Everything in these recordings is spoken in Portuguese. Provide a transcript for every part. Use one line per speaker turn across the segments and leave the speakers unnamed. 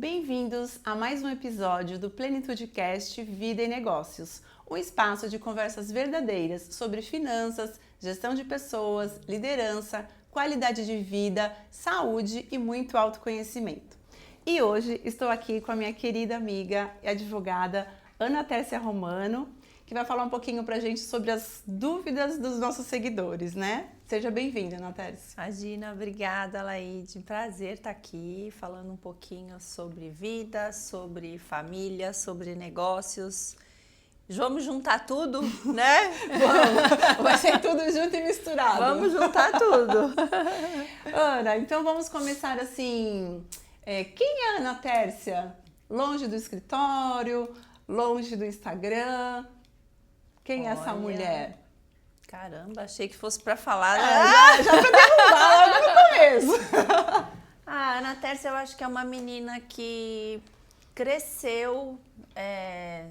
Bem-vindos a mais um episódio do PlenitudeCast Vida e Negócios, um espaço de conversas verdadeiras sobre finanças, gestão de pessoas, liderança, qualidade de vida, saúde e muito autoconhecimento. E hoje estou aqui com a minha querida amiga e advogada Ana Tércia Romano, que vai falar um pouquinho pra gente sobre as dúvidas dos nossos seguidores, né? Seja bem-vinda, Ana Tércia.
Imagina, obrigada, Laide. Prazer estar aqui falando um pouquinho sobre vida, sobre família, sobre negócios. Vamos juntar tudo, né?
Vamos, vai ser tudo junto e misturado.
Vamos juntar tudo.
Ana, então vamos começar assim. Quem é a Ana Tércia? Longe do escritório, longe do Instagram. Quem é essa mulher?
Caramba, achei que fosse para falar.
Já pra derrubar logo no começo.
A Ana Tércia, eu acho que é uma menina que cresceu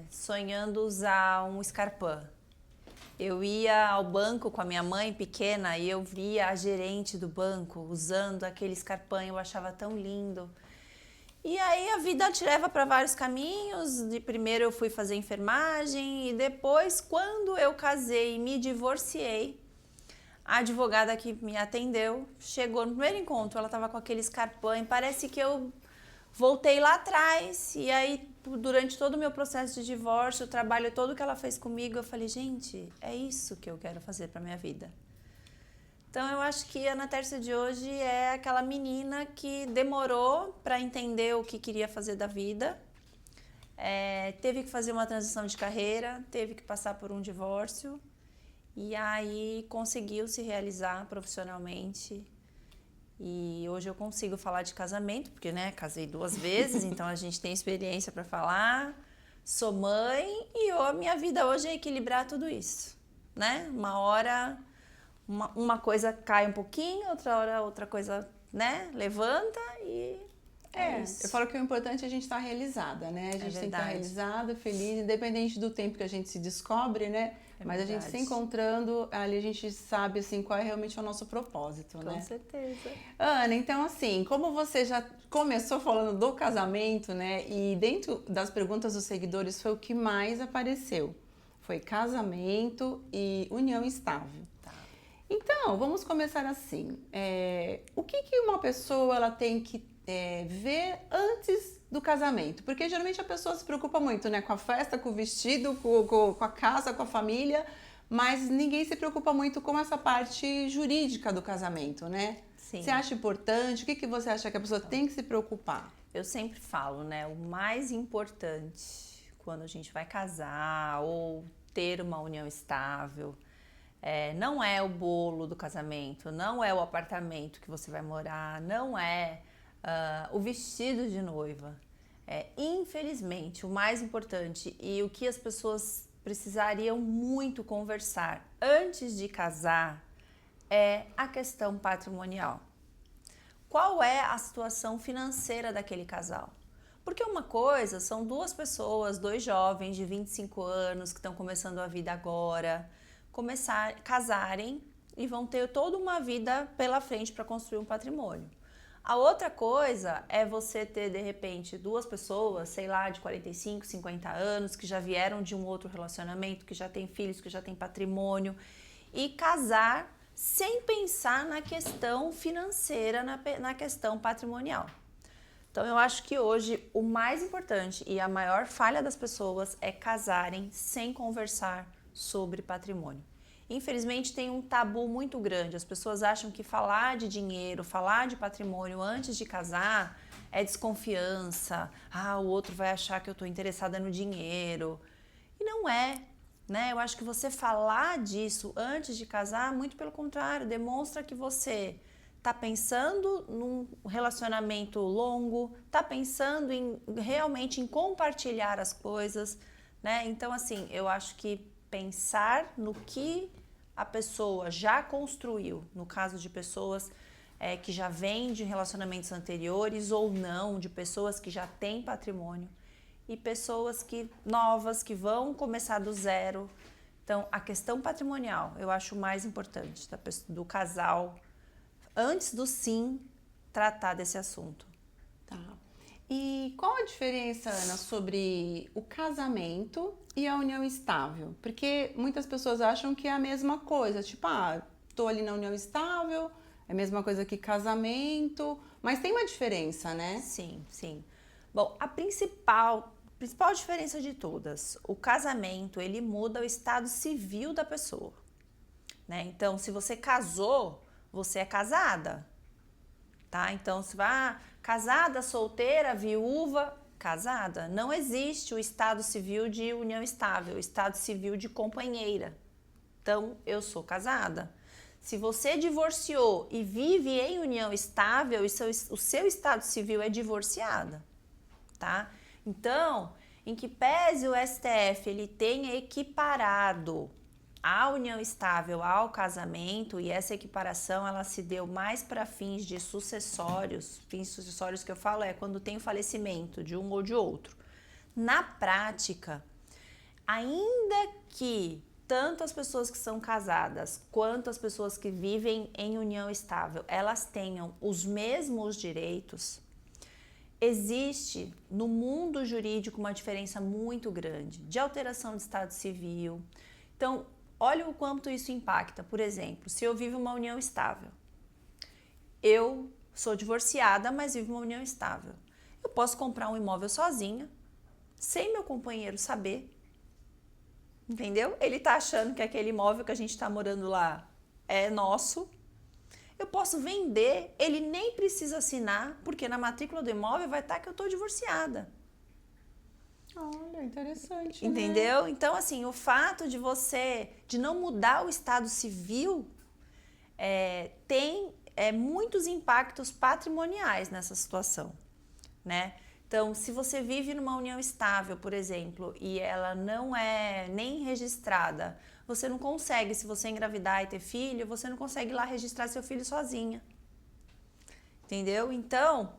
sonhando usar um Scarpin. Eu ia ao banco com a minha mãe pequena e eu via a gerente do banco usando aquele Scarpin, eu achava tão lindo. E aí a vida te leva para vários caminhos. Primeiro eu fui fazer enfermagem e depois, quando eu casei e me divorciei, a advogada que me atendeu chegou no primeiro encontro, ela estava com aquele Scarpin, parece que eu voltei lá atrás. E aí, durante todo o meu processo de divórcio, o trabalho todo que ela fez comigo, eu falei, gente, é isso que eu quero fazer para minha vida. Então, eu acho que a Ana Tércia de hoje é aquela menina que demorou para entender o que queria fazer da vida, teve que fazer uma transição de carreira, teve que passar por um divórcio e aí conseguiu se realizar profissionalmente. E hoje eu consigo falar de casamento, porque casei 2 vezes, então a gente tem experiência para falar. Sou mãe e a minha vida hoje é equilibrar tudo isso, né? Uma hora uma coisa cai um pouquinho, outra hora outra coisa, levanta e isso.
Eu falo que o importante é a gente estar realizada, né? A gente tem que estar realizada, feliz, independente do tempo que a gente se descobre, né? Mas a gente se encontrando, ali a gente sabe, assim, qual é realmente o nosso propósito, né?
Com certeza.
Ana, então, assim, como você já começou falando do casamento, né? E dentro das perguntas dos seguidores foi o que mais apareceu. Foi casamento e união estável. Então, vamos começar assim. O que uma pessoa ela tem que ver antes do casamento? Porque geralmente a pessoa se preocupa muito, né? Com a festa, com o vestido, com a casa, com a família, mas ninguém se preocupa muito com essa parte jurídica do casamento, né?
Sim.
Você acha importante? O que você acha que a pessoa tem que se preocupar?
Eu sempre falo, o mais importante quando a gente vai casar ou ter uma união estável, não é o bolo do casamento, não é o apartamento que você vai morar, não é o vestido de noiva. Infelizmente, o mais importante e o que as pessoas precisariam muito conversar antes de casar é a questão patrimonial. Qual é a situação financeira daquele casal? Porque uma coisa são 2 pessoas, 2 jovens de 25 anos que estão começando a vida agora, casarem e vão ter toda uma vida pela frente para construir um patrimônio. A outra coisa é você ter, de repente, 2 pessoas, sei lá, de 45, 50 anos, que já vieram de um outro relacionamento, que já tem filhos, que já tem patrimônio, e casar sem pensar na questão financeira, na questão patrimonial. Então, eu acho que hoje o mais importante e a maior falha das pessoas é casarem sem conversar sobre patrimônio. Infelizmente tem um tabu muito grande, as pessoas acham que falar de dinheiro, falar de patrimônio antes de casar é desconfiança, o outro vai achar que eu estou interessada no dinheiro, e não é, né? Eu acho que você falar disso antes de casar, muito pelo contrário, demonstra que você está pensando num relacionamento longo, está pensando realmente em compartilhar as coisas, né? Então, assim, eu acho que pensar no que a pessoa já construiu, no caso de pessoas que já vêm de relacionamentos anteriores ou não, de pessoas que já têm patrimônio e pessoas novas que vão começar do zero. Então, a questão patrimonial eu acho mais importante do casal, antes do sim, tratar desse assunto.
Tá. E qual a diferença, Ana, sobre o casamento e a união estável? Porque muitas pessoas acham que é a mesma coisa, tipo, tô ali na união estável, é a mesma coisa que casamento, mas tem uma diferença, né?
Sim, sim. Bom, a principal diferença de todas, o casamento, ele muda o estado civil da pessoa, né? Então, se você casou, você é casada, tá? Então, se vai casada, solteira, viúva, casada. Não existe o estado civil de união estável, o estado civil de companheira. Então, eu sou casada. Se você divorciou e vive em união estável, o seu estado civil é divorciada, tá? Então, em que pese o STF ele tenha equiparado a união estável ao casamento, e essa equiparação ela se deu mais para fins sucessórios que eu falo é quando tem o falecimento de um ou de outro. Na prática, ainda que tanto as pessoas que são casadas quanto as pessoas que vivem em união estável, elas tenham os mesmos direitos, existe no mundo jurídico uma diferença muito grande de alteração de estado civil. Então, olha o quanto isso impacta. Por exemplo, se eu vivo uma união estável, eu sou divorciada, mas vivo uma união estável. Eu posso comprar um imóvel sozinha, sem meu companheiro saber, entendeu? Ele tá achando que aquele imóvel que a gente tá morando lá é nosso. Eu posso vender, ele nem precisa assinar, porque na matrícula do imóvel vai estar que eu tô divorciada.
Olha, interessante,
entendeu?
né?
Então, assim, o fato de não mudar o estado civil, tem muitos impactos patrimoniais nessa situação, né? Então, se você vive numa união estável, por exemplo, e ela não é nem registrada, você não consegue, se você engravidar e ter filho, você não consegue ir lá registrar seu filho sozinha. Entendeu? Então,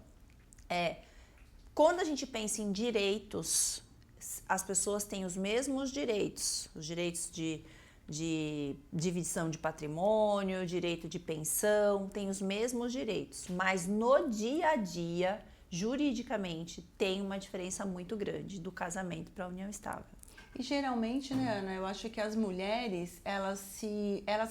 quando a gente pensa em direitos, as pessoas têm os mesmos direitos, os direitos de divisão de patrimônio, direito de pensão, têm os mesmos direitos, mas no dia a dia, juridicamente, tem uma diferença muito grande do casamento para a união estável.
E geralmente, né, Ana, eu acho que as mulheres, elas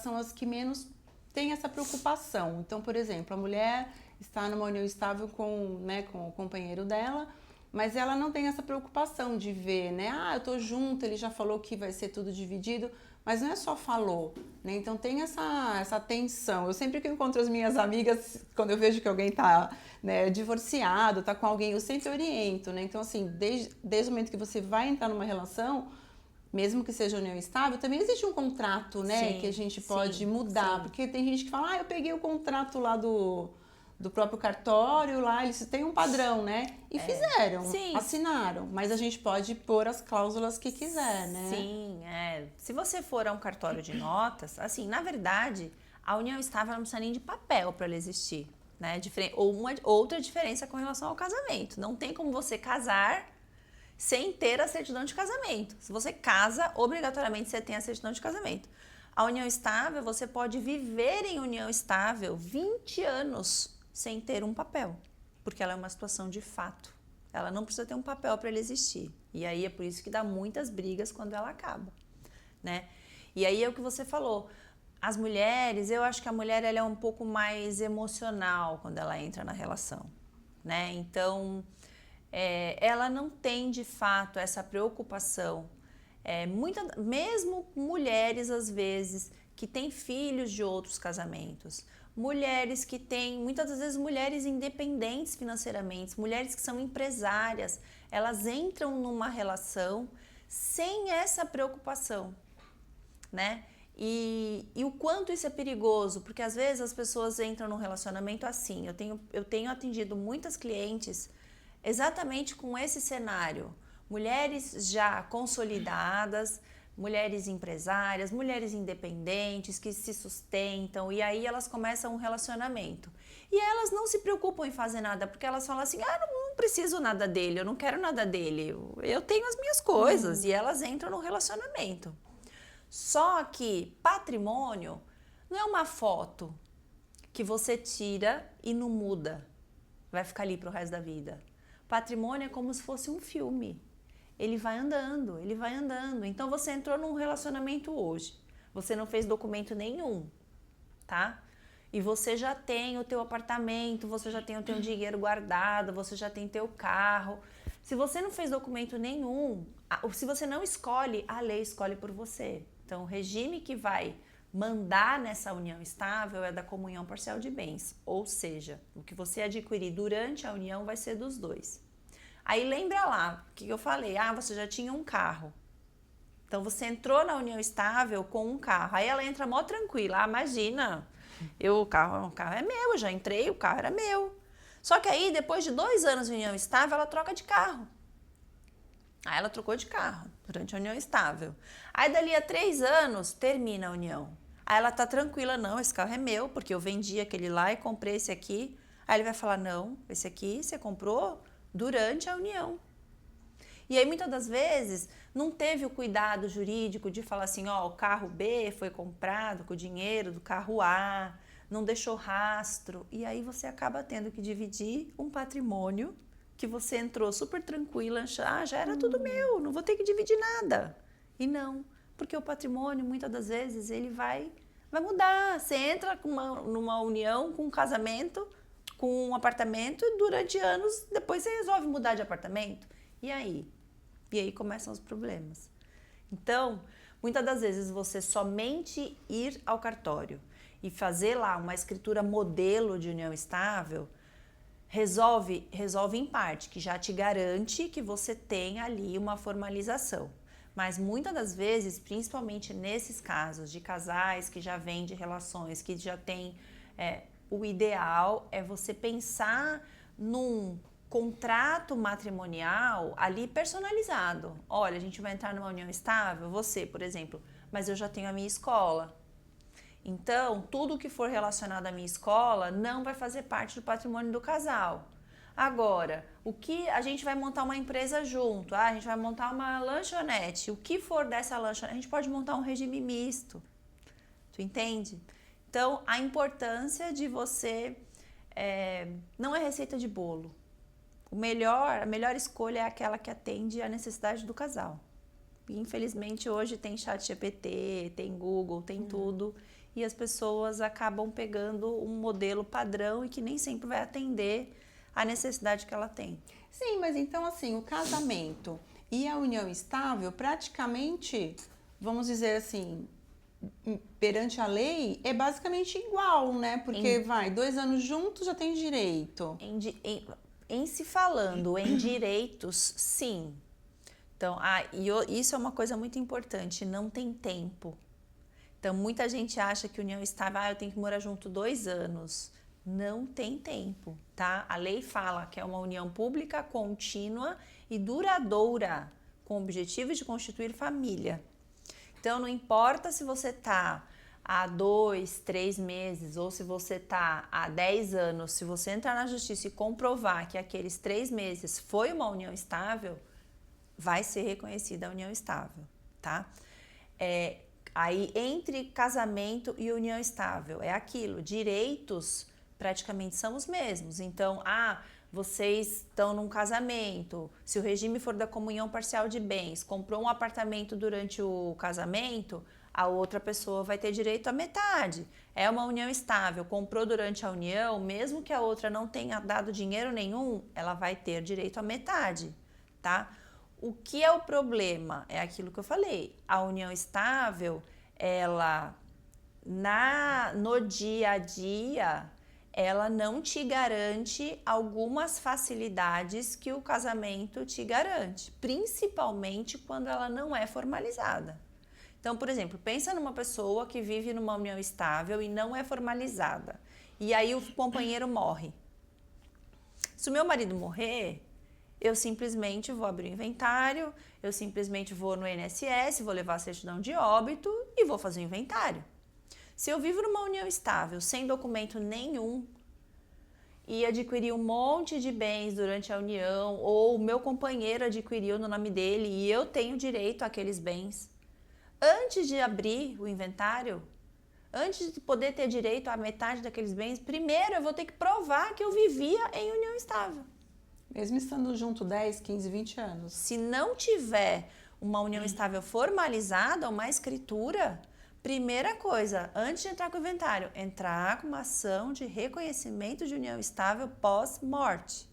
são as que menos têm essa preocupação. Então, por exemplo, a mulher está numa união estável com o companheiro dela, mas ela não tem essa preocupação de ver, né? Eu tô junto, ele já falou que vai ser tudo dividido, mas não é só falou, né? Então tem essa tensão. Eu sempre que encontro as minhas amigas, quando eu vejo que alguém tá, né, divorciado, tá com alguém, eu sempre oriento, né? Então, assim, desde o momento que você vai entrar numa relação, mesmo que seja união estável, também existe um contrato, né?
Sim,
que a gente pode
sim,
mudar.
sim.
Porque tem gente que fala, eu peguei o contrato lá do próprio cartório, lá eles têm um padrão, né? E fizeram,
Sim.
assinaram. Mas a gente pode pôr as cláusulas que quiser, né?
Sim, se você for a um cartório de notas, assim, na verdade, a união estável não precisa nem de papel para ela existir, né? Ou uma outra diferença com relação ao casamento. Não tem como você casar sem ter a certidão de casamento. Se você casa, obrigatoriamente você tem a certidão de casamento. A união estável, você pode viver em união estável 20 anos sem ter um papel, porque ela é uma situação de fato. Ela não precisa ter um papel para ela existir. E aí é por isso que dá muitas brigas quando ela acaba, né? E aí é o que você falou. As mulheres, eu acho que a mulher ela é um pouco mais emocional quando ela entra na relação, né? Então, ela não tem de fato essa preocupação. Mesmo mulheres, às vezes, que têm filhos de outros casamentos, mulheres que têm, muitas das vezes, mulheres independentes financeiramente, mulheres que são empresárias, elas entram numa relação sem essa preocupação, né? E o quanto isso é perigoso, porque às vezes as pessoas entram num relacionamento assim. Eu tenho atendido muitas clientes exatamente com esse cenário. Mulheres já consolidadas, mulheres empresárias, mulheres independentes que se sustentam, e aí elas começam um relacionamento. E elas não se preocupam em fazer nada, porque elas falam assim, não preciso nada dele, eu não quero nada dele, eu tenho as minhas coisas, e elas entram no relacionamento. Só que patrimônio não é uma foto que você tira e não muda, vai ficar ali pro resto da vida. Patrimônio é como se fosse um filme. Ele vai andando, ele vai andando. Então você entrou num relacionamento hoje, você não fez documento nenhum, tá? E você já tem o teu apartamento, você já tem o teu dinheiro guardado, você já tem teu carro. Se você não fez documento nenhum, se você não escolhe, a lei escolhe por você. Então, o regime que vai mandar nessa união estável é da comunhão parcial de bens. Ou seja, o que você adquirir durante a união vai ser dos dois. Aí lembra lá, o que eu falei? Você já tinha um carro. Então, você entrou na união estável com um carro. Aí ela entra mó tranquila. Imagina, o carro é meu, eu já entrei, o carro era meu. Só que aí, depois de 2 anos de união estável, ela troca de carro. Aí ela trocou de carro durante a união estável. Aí, dali a 3 anos, termina a união. Aí ela tá tranquila, não, esse carro é meu, porque eu vendi aquele lá e comprei esse aqui. Aí ele vai falar, não, esse aqui você comprou durante a união. E aí, muitas das vezes, não teve o cuidado jurídico de falar assim, o carro B foi comprado com o dinheiro do carro A, não deixou rastro. E aí você acaba tendo que dividir um patrimônio que você entrou super tranquila, já era tudo meu, não vou ter que dividir nada. E não, porque o patrimônio, muitas das vezes, ele vai mudar. Você entra numa união, com um casamento, com um apartamento, e durante anos, depois você resolve mudar de apartamento. E aí? E aí começam os problemas. Então, muitas das vezes você somente ir ao cartório e fazer lá uma escritura modelo de união estável resolve em parte, que já te garante que você tem ali uma formalização. Mas muitas das vezes, principalmente nesses casos de casais que já vêm de relações, que já tem, o ideal é você pensar num contrato matrimonial ali personalizado. Olha, a gente vai entrar numa união estável, você, por exemplo, mas eu já tenho a minha escola. Então, tudo que for relacionado à minha escola não vai fazer parte do patrimônio do casal. Agora, o que a gente vai montar uma empresa junto, a gente vai montar uma lanchonete, o que for dessa lanchonete, a gente pode montar um regime misto. Tu entende? Então, a importância de você não é receita de bolo. A melhor escolha é aquela que atende à necessidade do casal. E, infelizmente, hoje tem ChatGPT, tem Google, tem tudo. E as pessoas acabam pegando um modelo padrão e que nem sempre vai atender à necessidade que ela tem.
Sim, mas então, assim, o casamento e a união estável, praticamente, vamos dizer assim, perante a lei, é basicamente igual, né? Porque 2 anos juntos já tem direito.
Em se falando em direitos, sim. Então, isso é uma coisa muito importante, não tem tempo. Então, muita gente acha que união estável, eu tenho que morar junto 2 anos. Não tem tempo, tá? A lei fala que é uma união pública, contínua e duradoura, com o objetivo de constituir família. Então, não importa se você tá há 2, 3 meses ou se você tá há 10 anos, se você entrar na justiça e comprovar que aqueles 3 meses foi uma união estável, vai ser reconhecida a união estável, tá? Aí, entre casamento e união estável, é aquilo, direitos praticamente são os mesmos. Então, vocês estão num casamento, se o regime for da comunhão parcial de bens, comprou um apartamento durante o casamento, a outra pessoa vai ter direito à metade. É uma união estável, comprou durante a união, mesmo que a outra não tenha dado dinheiro nenhum, ela vai ter direito à metade, tá? O que é o problema? É aquilo que eu falei. A união estável, ela, no dia a dia, ela não te garante algumas facilidades que o casamento te garante, principalmente quando ela não é formalizada. Então, por exemplo, pensa numa pessoa que vive numa união estável e não é formalizada. E aí o companheiro morre. Se o meu marido morrer, eu simplesmente vou abrir o inventário, eu simplesmente vou no INSS, vou levar a certidão de óbito e vou fazer o inventário. Se eu vivo numa união estável, sem documento nenhum, e adquiri um monte de bens durante a união, ou o meu companheiro adquiriu no nome dele e eu tenho direito àqueles bens, antes de abrir o inventário, antes de poder ter direito à metade daqueles bens, primeiro eu vou ter que provar que eu vivia em união estável.
Mesmo estando junto 10, 15, 20 anos.
Se não tiver uma união estável formalizada, uma escritura, primeira coisa, antes de entrar com o inventário, entrar com uma ação de reconhecimento de união estável pós-morte.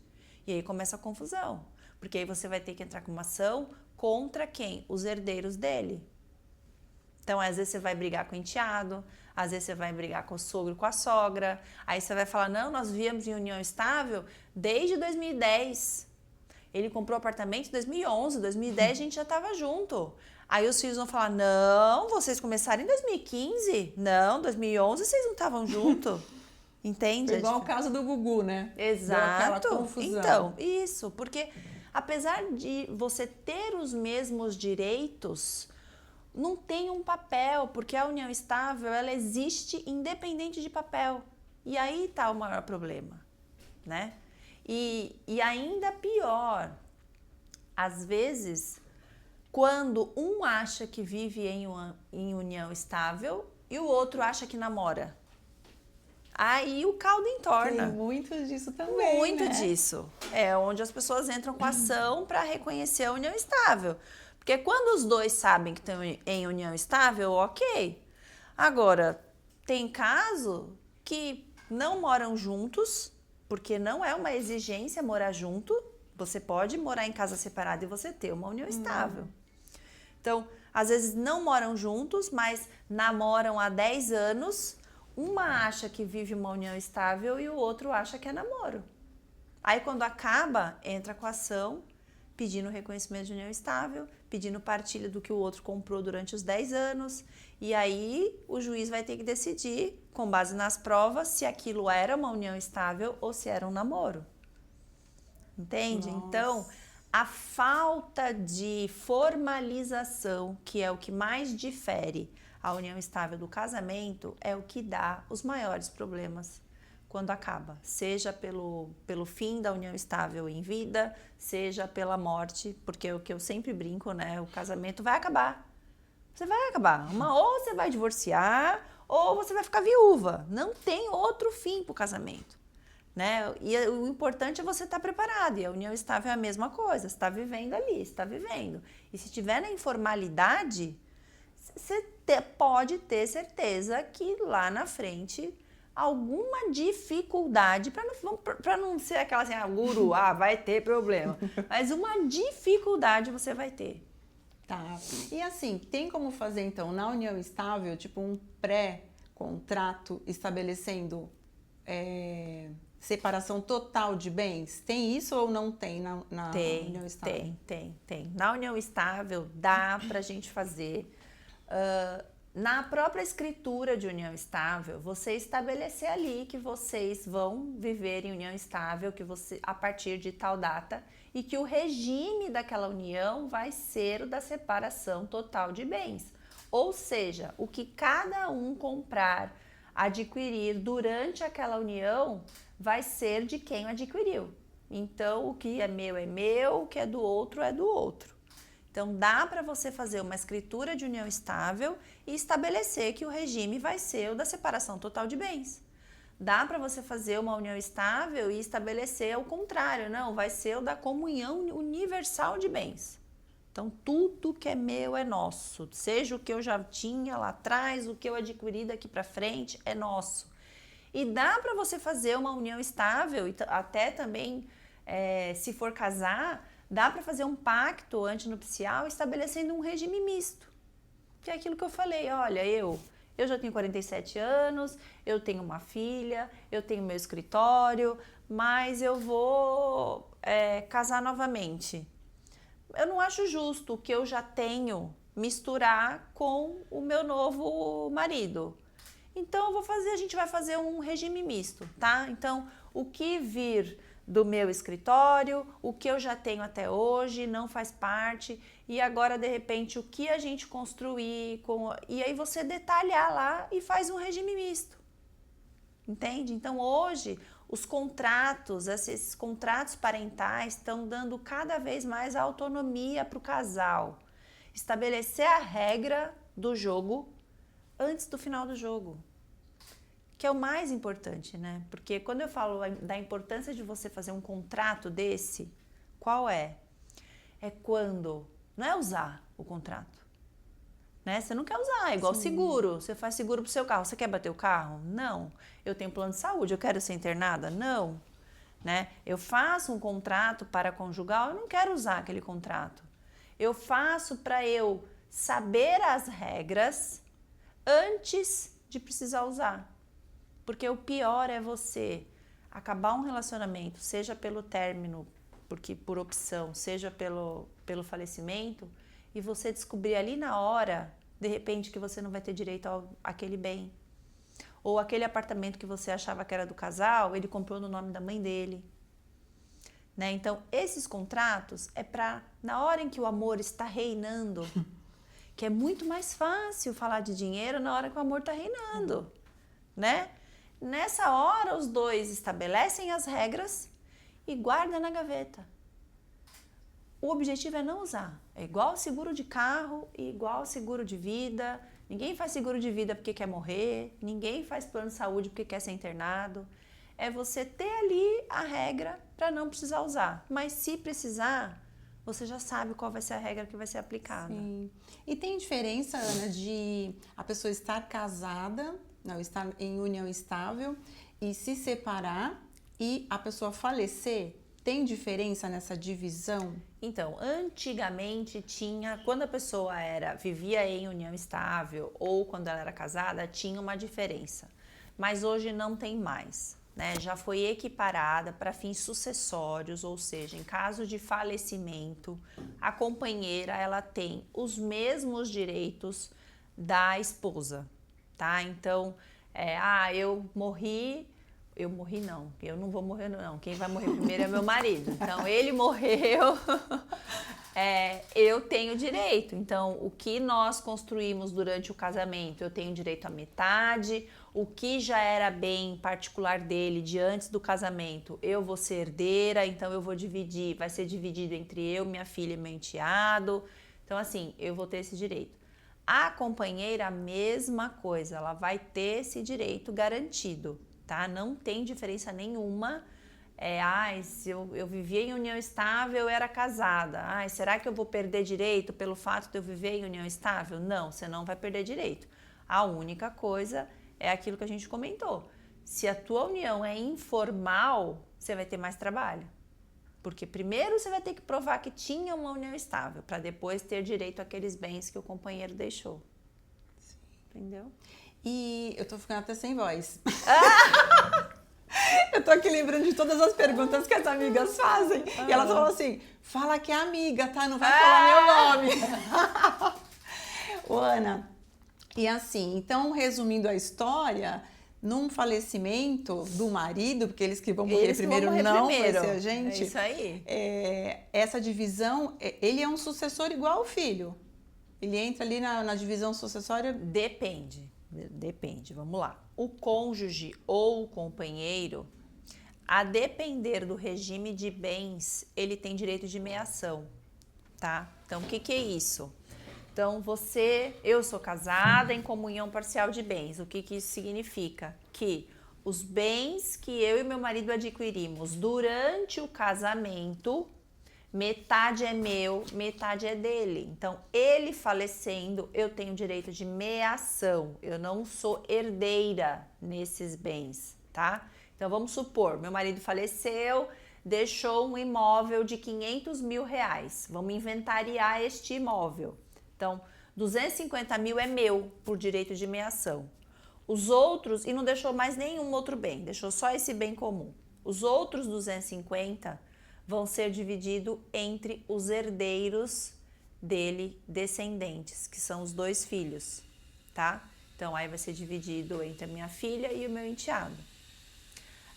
E aí começa a confusão, porque aí você vai ter que entrar com uma ação contra quem? Os herdeiros dele. Então, às vezes você vai brigar com o enteado, às vezes você vai brigar com o sogro, com a sogra, aí você vai falar, não, nós vivíamos em união estável desde 2010. Ele comprou apartamento em 2011, 2010 a gente já estava junto. Aí os filhos vão falar, não, vocês começaram em 2015? Não, 2011 vocês não estavam juntos. Entende?
Foi igual o caso do Gugu, né?
Exato.
Deu aquela confusão.
Então, isso, porque apesar de você ter os mesmos direitos, não tem um papel, porque a união estável, ela existe independente de papel. E aí está o maior problema, né? E ainda pior, às vezes, quando um acha que vive em união estável e o outro acha que namora. Aí o caldo entorna.
Tem muito disso também,
Muito
né?
disso. É onde as pessoas entram com ação para reconhecer a união estável. Porque quando os dois sabem que estão em união estável, ok. Agora, tem caso que não moram juntos, porque não é uma exigência morar junto. Você pode morar em casa separada e você ter uma união estável. Então, às vezes não moram juntos, mas namoram há 10 anos. Uma acha que vive uma união estável e o outro acha que é namoro. Aí, quando acaba, entra com a ação, pedindo reconhecimento de união estável, pedindo partilha do que o outro comprou durante os 10 anos. E aí, o juiz vai ter que decidir, com base nas provas, se aquilo era uma união estável ou se era um namoro. Entende?
Nossa.
Então, a falta de formalização, que é o que mais difere a união estável do casamento, é o que dá os maiores problemas quando acaba. Seja pelo fim da união estável em vida, seja pela morte, porque é o que eu sempre brinco, né? O casamento vai acabar. Você vai acabar. Ou você vai divorciar, ou você vai ficar viúva. Não tem outro fim para o casamento, né? E o importante é você estar preparado. E a união estável é a mesma coisa. Você está vivendo ali, você está vivendo. E se estiver na informalidade, você pode ter certeza que lá na frente alguma dificuldade, para não ser aquela assim, guru, vai ter problema. Mas uma dificuldade você vai ter.
Tá. E assim, tem como fazer então na união estável, tipo um pré-contrato estabelecendo separação total de bens? Tem isso ou não tem na união estável?
Tem. Na união estável dá pra gente fazer. Na própria escritura de união estável, você estabelecer ali que vocês vão viver em união estável, que você a partir de tal data, e que o regime daquela união vai ser o da separação total de bens. Ou seja, o que cada um comprar, adquirir durante aquela união, vai ser de quem o adquiriu. Então, o que é meu, o que é do outro é do outro. Então, dá para você fazer uma escritura de união estável e estabelecer que o regime vai ser o da separação total de bens. Dá para você fazer uma união estável e estabelecer o contrário, não, vai ser o da comunhão universal de bens. Então, tudo que é meu é nosso, seja o que eu já tinha lá atrás, o que eu adquiri daqui para frente é nosso. E dá para você fazer uma união estável e até também, se for casar, dá para fazer um pacto antinupcial estabelecendo um regime misto. Que é aquilo que eu falei, olha, eu já tenho 47 anos, eu tenho uma filha, eu tenho meu escritório, mas eu vou casar novamente. Eu não acho justo o que eu já tenho misturar com o meu novo marido. Então, a gente vai fazer um regime misto, tá? Então, o que vir do meu escritório, o que eu já tenho até hoje não faz parte, e agora, de repente, o que a gente construir, e aí você detalhar lá e faz um regime misto, entende? Então, hoje, os contratos, esses contratos parentais estão dando cada vez mais autonomia para o casal. Estabelecer a regra do jogo antes do final do jogo. que é o mais importante, né? Porque quando eu falo da importância de você fazer um contrato desse, qual é? É quando, não é usar o contrato, né? Você não quer usar, é igual seguro. Você faz seguro pro seu carro, você quer bater o carro? Não. Eu tenho plano de saúde, eu quero ser internada? Não. Né? Eu faço um contrato paraconjugal, eu não quero usar aquele contrato. Eu faço para eu saber as regras antes de precisar usar. Porque o pior é você acabar um relacionamento, seja pelo término, porque por opção, seja pelo falecimento, e você descobrir ali na hora, de repente, que você não vai ter direito àquele bem. Ou aquele apartamento que você achava que era do casal, ele comprou no nome da mãe dele. Né? Então, esses contratos é para, na hora em que o amor está reinando, que é muito mais fácil falar de dinheiro na hora que o amor está reinando. Né? Nessa hora, os dois estabelecem as regras e guardam na gaveta. O objetivo é não usar. É igual seguro de carro e igual seguro de vida. Ninguém faz seguro de vida porque quer morrer. Ninguém faz plano de saúde porque quer ser internado. É você ter ali a regra para não precisar usar. Mas se precisar, você já sabe qual vai ser a regra que vai ser aplicada.
Sim. E tem diferença, Ana, de a pessoa estar casada, não, estar em união estável e se separar e a pessoa falecer? Tem diferença nessa divisão?
Então, antigamente tinha, quando a pessoa vivia em união estável ou quando ela era casada, tinha uma diferença. Mas hoje não tem mais, né? Já foi equiparada para fins sucessórios, ou seja, em caso de falecimento, a companheira ela tem os mesmos direitos da esposa, tá? Então, eu morri não, eu não vou morrer não, quem vai morrer primeiro é meu marido. Então, ele morreu, eu tenho direito. Então, o que nós construímos durante o casamento, eu tenho direito à metade. O que já era bem particular dele de antes do casamento, eu vou ser herdeira, então eu vou dividir, vai ser dividido entre eu, minha filha e meu enteado. Então, assim, eu vou ter esse direito. A companheira, a mesma coisa, ela vai ter esse direito garantido. Tá? Não tem diferença nenhuma. Se eu vivia em união estável, eu era casada. Será que eu vou perder direito pelo fato de eu viver em união estável? Não, você não vai perder direito. A única coisa é aquilo que a gente comentou. Se a tua união é informal, você vai ter mais trabalho. Porque primeiro você vai ter que provar que tinha uma união estável, para depois ter direito àqueles bens que o companheiro deixou. Sim. Entendeu?
E eu tô ficando até sem voz. Eu tô aqui lembrando de todas as perguntas que as amigas fazem. E elas falam assim, fala que é amiga, tá? Não vai falar meu nome. Ô, Ana, e assim, então, resumindo a história, num falecimento do marido, porque eles que vão morrer primeiro não vai ser a gente.
É isso aí.
Essa divisão, ele é um sucessor igual ao filho? Ele entra ali na divisão sucessória?
Depende, vamos lá. O cônjuge ou o companheiro, a depender do regime de bens, ele tem direito de meação, tá? Então, o que é isso? Então, eu sou casada em comunhão parcial de bens. O que isso significa? Que os bens que eu e meu marido adquirimos durante o casamento, metade é meu, metade é dele. Então, ele falecendo, eu tenho direito de meação. Eu não sou herdeira nesses bens, tá? Então, vamos supor, meu marido faleceu, deixou um imóvel de 500 mil reais. Vamos inventariar este imóvel. Então, 250 mil é meu por direito de meação. Os outros, e não deixou mais nenhum outro bem, deixou só esse bem comum. Os outros 250 vão ser divididos entre os herdeiros dele, descendentes, que são os 2 filhos, tá? Então, aí vai ser dividido entre a minha filha e o meu enteado.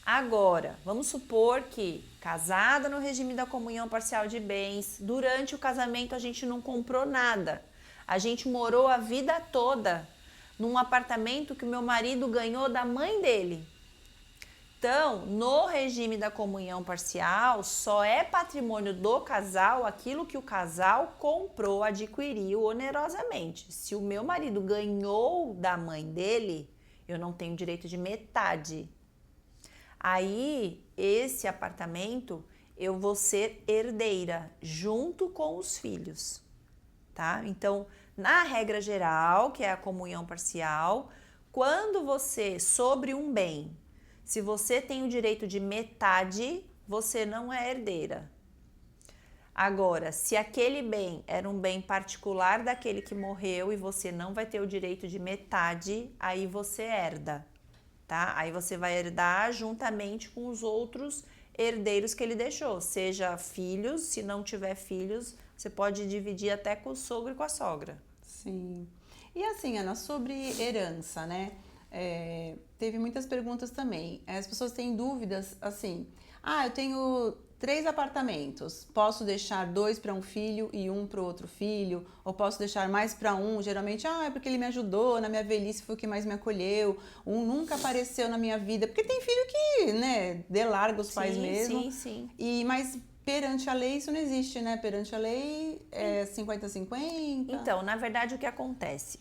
Agora, vamos supor que, casada no regime da comunhão parcial de bens, durante o casamento a gente não comprou nada. A gente morou a vida toda num apartamento que o meu marido ganhou da mãe dele. Então, no regime da comunhão parcial, só é patrimônio do casal aquilo que o casal comprou, adquiriu onerosamente. Se o meu marido ganhou da mãe dele, eu não tenho direito de metade. Aí, esse apartamento, eu vou ser herdeira junto com os filhos, tá? Então, na regra geral, que é a comunhão parcial, quando você, sobre um bem, se você tem o direito de metade, você não é herdeira. Agora, se aquele bem era um bem particular daquele que morreu e você não vai ter o direito de metade, aí você herda, tá? Aí você vai herdar juntamente com os outros herdeiros que ele deixou, seja filhos, se não tiver filhos, você pode dividir até com o sogro e com a sogra.
Sim. E assim, Ana, sobre herança, né? Teve muitas perguntas também. As pessoas têm dúvidas, assim, eu tenho 3 apartamentos, posso deixar 2 para um filho e 1 para o outro filho? Ou posso deixar mais para um? Geralmente, é porque ele me ajudou, na minha velhice foi o que mais me acolheu, um nunca apareceu na minha vida, porque tem filho que, né, delarga os pais mesmo.
Sim.
Mas perante a lei isso não existe, né? Perante a lei é 50-50.
Então, na verdade, o que acontece?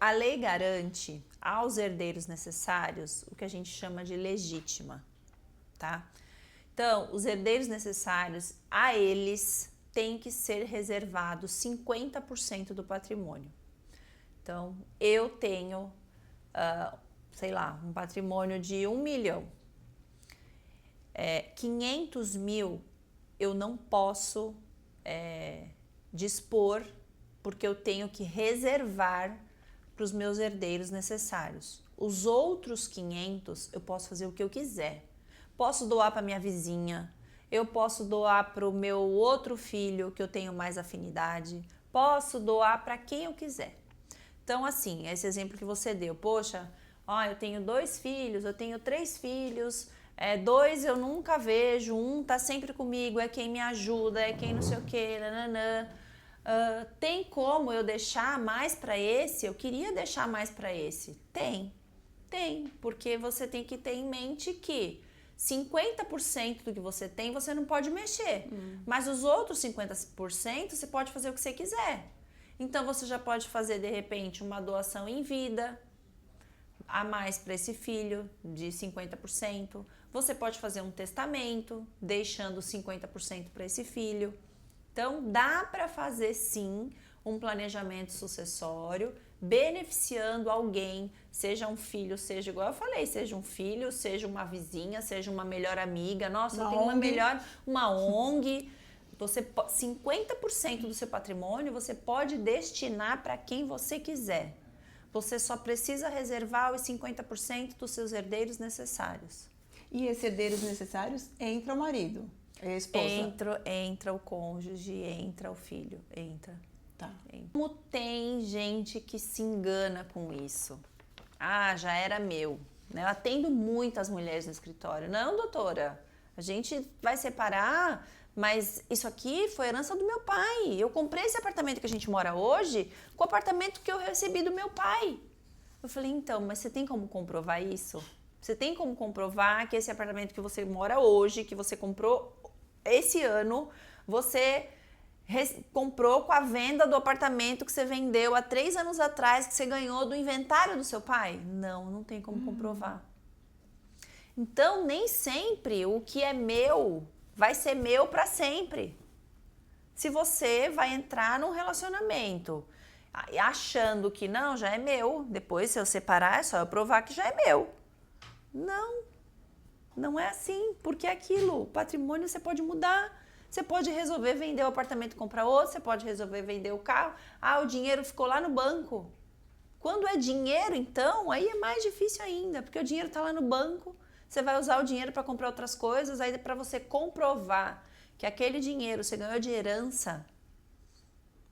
A lei garante aos herdeiros necessários o que a gente chama de legítima, tá? Então, os herdeiros necessários, a eles tem que ser reservado 50% do patrimônio. Então, eu tenho, um patrimônio de 1 milhão. 500 mil eu não posso dispor, porque eu tenho que reservar para os meus herdeiros necessários. Os outros 500 eu posso fazer o que eu quiser. Posso doar para minha vizinha, eu posso doar para o meu outro filho que eu tenho mais afinidade, posso doar para quem eu quiser. Então, assim, esse exemplo que você deu, poxa, eu tenho 2 filhos, eu tenho 3 filhos, 2 eu nunca vejo, um tá sempre comigo, é quem me ajuda, é quem não sei o que, nananã. Tem como eu deixar mais para esse? Eu queria deixar mais para esse. Tem, porque você tem que ter em mente que 50% do que você tem, você não pode mexer. Mas os outros 50% você pode fazer o que você quiser. Então, você já pode fazer, de repente, uma doação em vida a mais para esse filho, de 50%. Você pode fazer um testamento, deixando 50% para esse filho. Então, dá para fazer, sim, um planejamento sucessório, beneficiando alguém, seja um filho, seja igual eu falei, seja um filho, seja uma vizinha, seja uma melhor amiga, nossa, eu tenho uma ONG. 50% do seu patrimônio você pode destinar para quem você quiser. Você só precisa reservar os 50% dos seus herdeiros necessários.
E esses herdeiros necessários entra o marido, a esposa?
Entra o cônjuge, entra o filho, entra.
Tá.
Como tem gente que se engana com isso? Já era meu. Eu atendo muitas mulheres no escritório. Não, doutora, a gente vai separar, mas isso aqui foi herança do meu pai. Eu comprei esse apartamento que a gente mora hoje com o apartamento que eu recebi do meu pai. Eu falei, então, mas você tem como comprovar isso? Você tem como comprovar que esse apartamento que você mora hoje, que você comprou esse ano, você comprou com a venda do apartamento que você vendeu há 3 anos atrás, que você ganhou do inventário do seu pai? Não tem como comprovar. Então, nem sempre o que é meu vai ser meu para sempre. Se você vai entrar num relacionamento achando que não, já é meu, depois se eu separar é só eu provar que já é meu. Não é assim, porque aquilo, o patrimônio você pode mudar. Você pode resolver vender o apartamento e comprar outro, você pode resolver vender o carro. O dinheiro ficou lá no banco. Quando é dinheiro, então, aí é mais difícil ainda, porque o dinheiro está lá no banco, você vai usar o dinheiro para comprar outras coisas, aí para você comprovar que aquele dinheiro você ganhou de herança,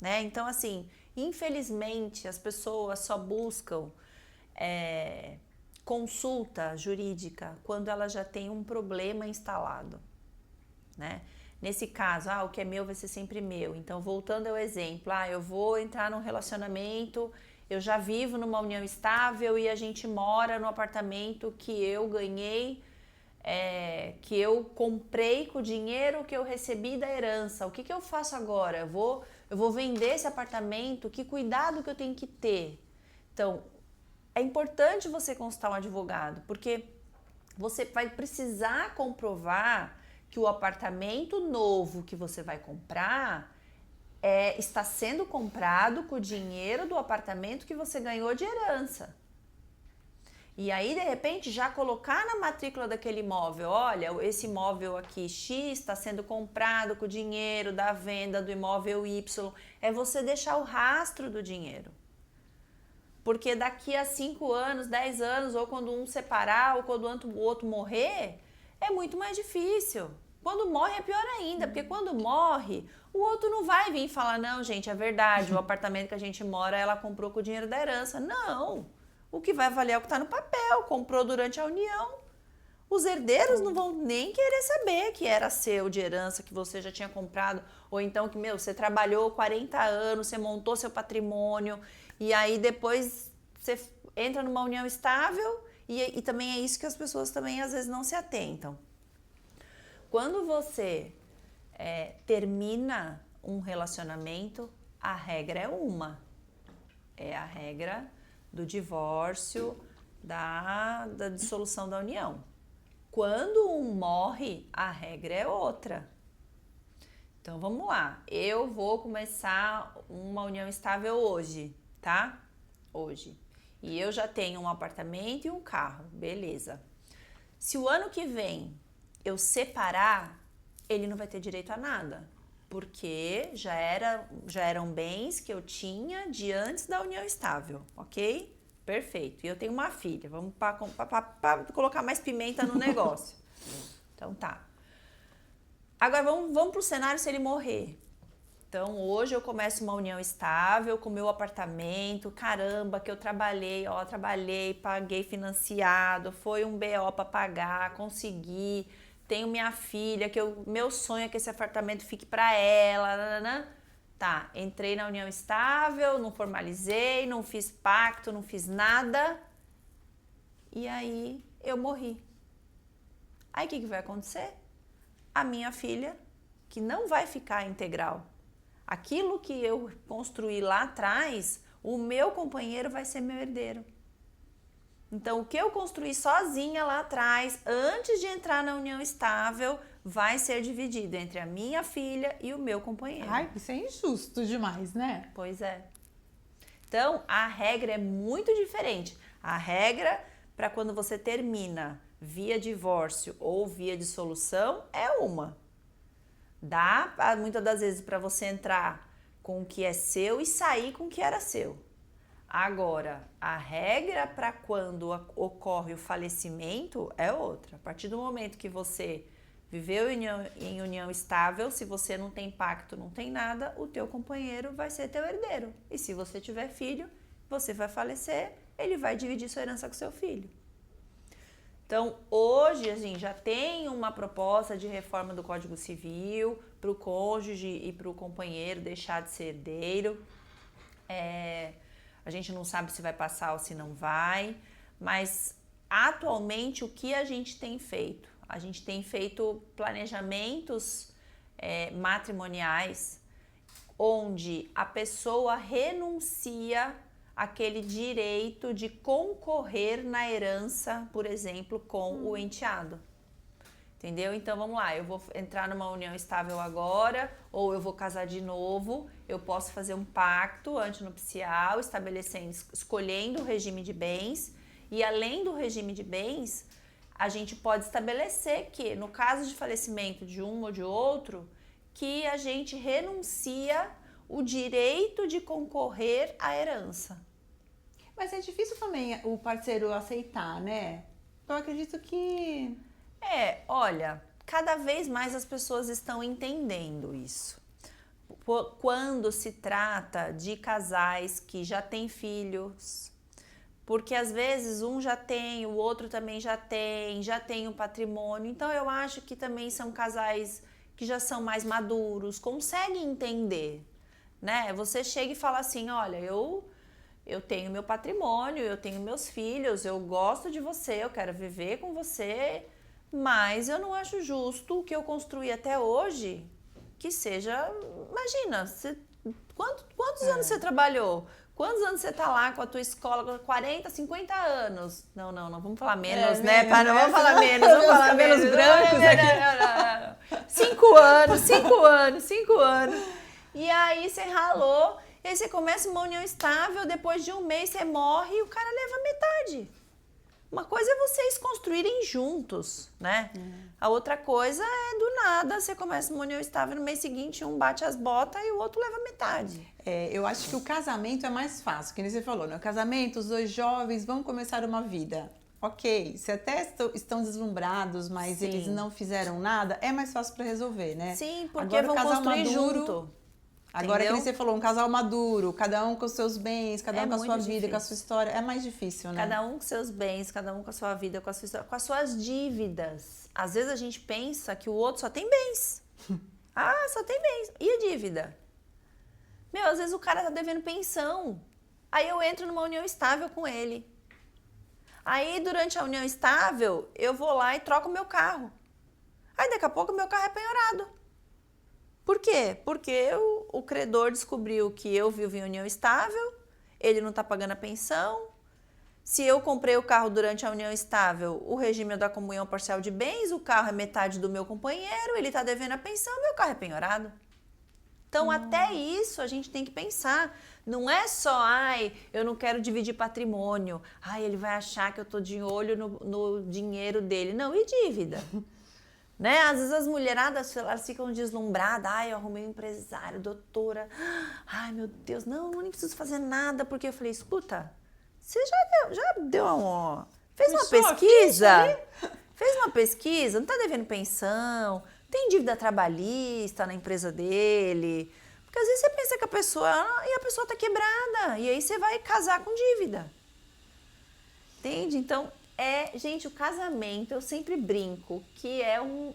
né? Então, assim, infelizmente, as pessoas só buscam consulta jurídica quando ela já tem um problema instalado, né? Nesse caso, o que é meu vai ser sempre meu. Então, voltando ao exemplo, eu vou entrar num relacionamento, eu já vivo numa união estável e a gente mora no apartamento que eu ganhei, que eu comprei com o dinheiro que eu recebi da herança. O que eu faço agora? Eu vou vender esse apartamento, que cuidado que eu tenho que ter? Então, é importante você consultar um advogado, porque você vai precisar comprovar que o apartamento novo que você vai comprar está sendo comprado com o dinheiro do apartamento que você ganhou de herança. E aí, de repente, já colocar na matrícula daquele imóvel, olha, esse imóvel aqui X está sendo comprado com o dinheiro da venda do imóvel Y. É você deixar o rastro do dinheiro. Porque daqui a 5 anos, 10 anos, ou quando um separar, ou quando o outro morrer, é muito mais difícil. Quando morre é pior ainda, porque quando morre, o outro não vai vir falar, não, gente, é verdade, o apartamento que a gente mora, ela comprou com o dinheiro da herança. Não, o que vai valer é o que está no papel, comprou durante a união. Os herdeiros não vão nem querer saber que era seu de herança, que você já tinha comprado, ou então que, você trabalhou 40 anos, você montou seu patrimônio, e aí depois você entra numa união estável, e também é isso que as pessoas também às vezes não se atentam. Quando você termina um relacionamento, a regra é uma. É a regra do divórcio, da dissolução da união. Quando um morre, a regra é outra. Então, vamos lá. Eu vou começar uma união estável hoje, tá? Hoje. E eu já tenho um apartamento e um carro. Beleza. Se o ano que vem eu separar, ele não vai ter direito a nada, porque já eram bens que eu tinha de antes da união estável, ok? Perfeito. E eu tenho uma filha, vamos para colocar mais pimenta no negócio. Então tá. Agora vamos para o cenário se ele morrer. Então hoje eu começo uma união estável com meu apartamento, caramba, que eu trabalhei, paguei financiado, foi um BO para pagar, consegui. Tenho minha filha, meu sonho é que esse apartamento fique para ela. Tá, entrei na união estável, não formalizei, não fiz pacto, não fiz nada. E aí eu morri. Aí o que vai acontecer? A minha filha, que não vai ficar integral. Aquilo que eu construí lá atrás, o meu companheiro vai ser meu herdeiro. Então, o que eu construí sozinha lá atrás, antes de entrar na união estável, vai ser dividido entre a minha filha e o meu companheiro.
Ai, isso é injusto demais, né?
Pois é. Então, a regra é muito diferente. A regra para quando você termina via divórcio ou via dissolução é uma. Dá, muitas das vezes, para você entrar com o que é seu e sair com o que era seu. Agora, a regra para quando ocorre o falecimento é outra. A partir do momento que você viveu em união estável, se você não tem pacto, não tem nada, o teu companheiro vai ser teu herdeiro. E se você tiver filho, você vai falecer, ele vai dividir sua herança com seu filho. Então, hoje, assim, já tem uma proposta de reforma do Código Civil para o cônjuge e para o companheiro deixar de ser herdeiro. A gente não sabe se vai passar ou se não vai, mas atualmente o que a gente tem feito? A gente tem feito planejamentos matrimoniais onde a pessoa renuncia aquele direito de concorrer na herança, por exemplo, com o enteado. Entendeu? Então, vamos lá, eu vou entrar numa união estável agora, ou eu vou casar de novo, eu posso fazer um pacto antinupcial, escolhendo o regime de bens, e além do regime de bens, a gente pode estabelecer que, no caso de falecimento de um ou de outro, que a gente renuncia o direito de concorrer à herança.
Mas é difícil também o parceiro aceitar, né? Eu acredito que...
Olha, cada vez mais as pessoas estão entendendo isso. Quando se trata de casais que já têm filhos, porque às vezes um já tem, o outro também já tem um patrimônio. Então eu acho que também são casais que já são mais maduros, conseguem entender, né? Você chega e fala assim, olha, eu tenho meu patrimônio, eu tenho meus filhos, eu gosto de você, eu quero viver com você, mas eu não acho justo o que eu construí até hoje que seja... Imagina, quantos anos você trabalhou Quantos anos você tá lá com a tua escola? 40, 50 anos. Não, vamos falar menos, né? Não vamos falar menos, vamos falar menos.
Brancos aqui.
Não. 5 anos, 5 anos, 5 anos. E aí você ralou, e aí você começa uma união estável, depois de um mês você morre e o cara leva metade. Uma coisa é vocês construírem juntos, né? A outra coisa é do nada, você começa uma união estável, no mês seguinte um bate as botas e o outro leva metade.
Eu acho que o casamento é mais fácil, que nem você falou, né? O casamento, os dois jovens vão começar uma vida. Ok, se até estão deslumbrados, mas
Sim.
eles não fizeram nada, é mais fácil para resolver, né?
Sim, porque
agora,
vão
o casal
construir
maduro,
junto.
Agora, que
Entendeu?
nem você falou, um casal maduro, cada um com os seus bens, cada um com a sua vida, com a sua história, é mais difícil, né?
Cada um com seus bens, cada um com a sua vida, com a sua história, com as suas dívidas. Às vezes a gente pensa que o outro só tem bens. Ah, só tem bens. E a dívida? Meu, às vezes o cara tá devendo pensão. Aí eu entro numa união estável com ele. Aí, durante a união estável, eu vou lá e troco o meu carro. Aí, daqui a pouco, o meu carro é penhorado. Por quê? Porque o credor descobriu que eu vivo em união estável, ele não está pagando a pensão. Se eu comprei o carro durante a união estável, o regime é da comunhão parcial de bens, o carro é metade do meu companheiro, ele está devendo a pensão, meu carro é penhorado. Então, até isso a gente tem que pensar. Não é só, eu não quero dividir patrimônio. Ele vai achar que eu estou de olho no dinheiro dele. Não, e dívida? Né? Às vezes as mulheradas, elas ficam deslumbradas. Eu arrumei um empresário, doutora. Meu Deus, não, nem preciso fazer nada. Porque eu falei, escuta, você já deu uma... Fez uma pesquisa? Fez uma pesquisa? Não está devendo pensão? Tem dívida trabalhista na empresa dele? Porque às vezes você pensa que a pessoa está quebrada. E aí você vai casar com dívida. Entende? Então... gente, o casamento, eu sempre brinco que é um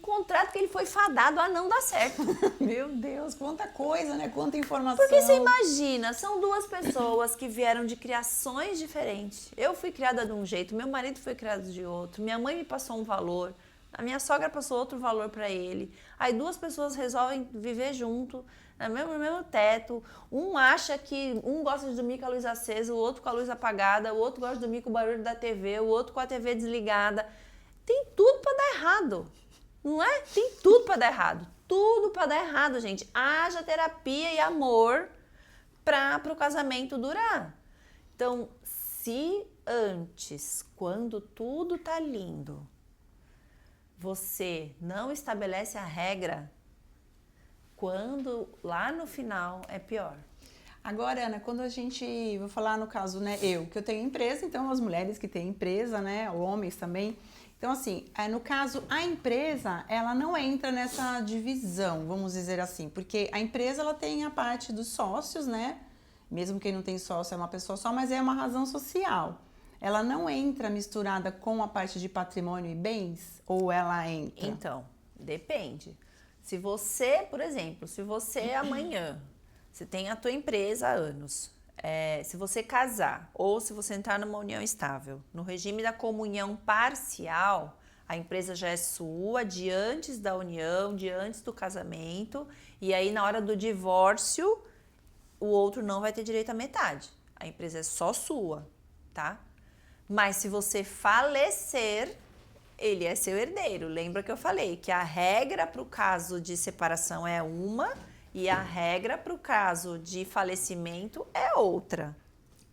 contrato que ele foi fadado a não dar certo.
Meu Deus, quanta coisa, né? Quanta informação.
Porque você imagina, são duas pessoas que vieram de criações diferentes. Eu fui criada de um jeito, meu marido foi criado de outro, minha mãe me passou um valor, a minha sogra passou outro valor para ele. Aí duas pessoas resolvem viver junto, no mesmo teto. Um acha que um gosta de dormir com a luz acesa, o outro com a luz apagada, o outro gosta de dormir com o barulho da TV, o outro com a TV desligada. Tem tudo para dar errado, não é? Tem tudo para dar errado. Tudo para dar errado, gente. Haja terapia e amor para o casamento durar. Então, se antes, quando tudo tá lindo, você não estabelece a regra, quando lá no final é pior.
Agora, Ana, quando a gente, vou falar no caso, né, que eu tenho empresa, então as mulheres que têm empresa, né, homens também. Então, assim, no caso, a empresa, ela não entra nessa divisão, vamos dizer assim, porque a empresa, ela tem a parte dos sócios, né, mesmo quem não tem sócio é uma pessoa só, mas é uma razão social. Ela não entra misturada com a parte de patrimônio e bens, ou ela entra?
Então, depende. Se você, por exemplo, se você amanhã, você tem a tua empresa há anos, se você casar ou se você entrar numa união estável, no regime da comunhão parcial, a empresa já é sua de antes da união, de antes do casamento, e aí na hora do divórcio, o outro não vai ter direito à metade. A empresa é só sua, tá? Mas se você falecer, ele é seu herdeiro. Lembra que eu falei que a regra para o caso de separação é uma e a regra para o caso de falecimento é outra.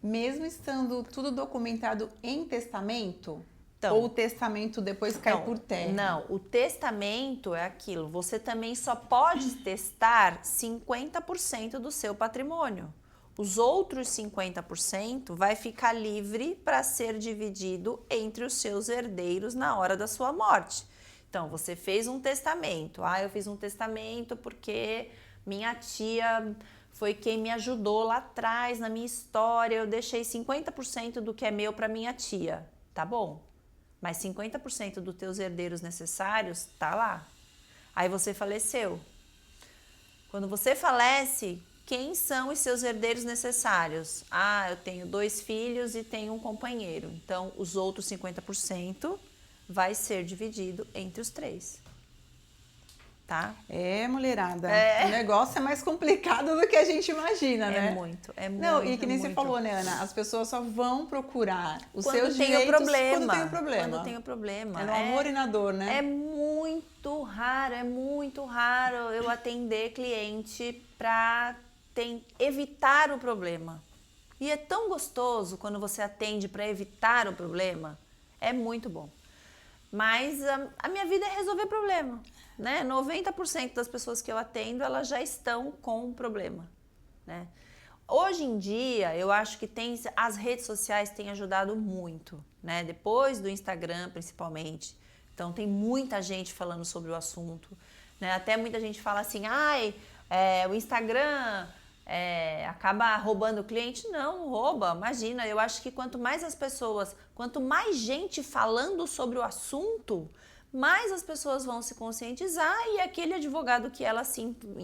Mesmo estando tudo documentado em testamento?
Então,
ou o testamento depois cai por terra?
Não, o testamento é aquilo. Você também só pode testar 50% do seu patrimônio. Os outros 50% vai ficar livre para ser dividido entre os seus herdeiros na hora da sua morte. Então, você fez um testamento. Eu fiz um testamento porque minha tia foi quem me ajudou lá atrás na minha história. Eu deixei 50% do que é meu para minha tia. Tá bom. Mas 50% dos teus herdeiros necessários tá lá. Aí você faleceu. Quando você falece, quem são os seus herdeiros necessários? Eu tenho 2 filhos e tenho um companheiro. Então, os outros 50% vai ser dividido entre os 3. tá?
Mulherada, o negócio é mais complicado do que a gente imagina, né?
É muito.
Não, e que nem você falou, né, Ana? As pessoas só vão procurar os
quando
seus
tem
direitos
o problema,
quando tem o problema.
Quando tem o problema.
É no amor e na dor, né?
É muito raro eu atender cliente para evitar o problema. E é tão gostoso quando você atende para evitar o problema. É muito bom. Mas a minha vida é resolver problema, né? 90% das pessoas que eu atendo, elas já estão com um problema, né? Hoje em dia, eu acho que as redes sociais têm ajudado muito, né? Depois do Instagram, principalmente. Então, tem muita gente falando sobre o assunto, né? Até muita gente fala assim, o Instagram acaba roubando o cliente. Não rouba, imagina. Eu acho que quanto mais gente falando sobre o assunto, mais as pessoas vão se conscientizar e aquele advogado que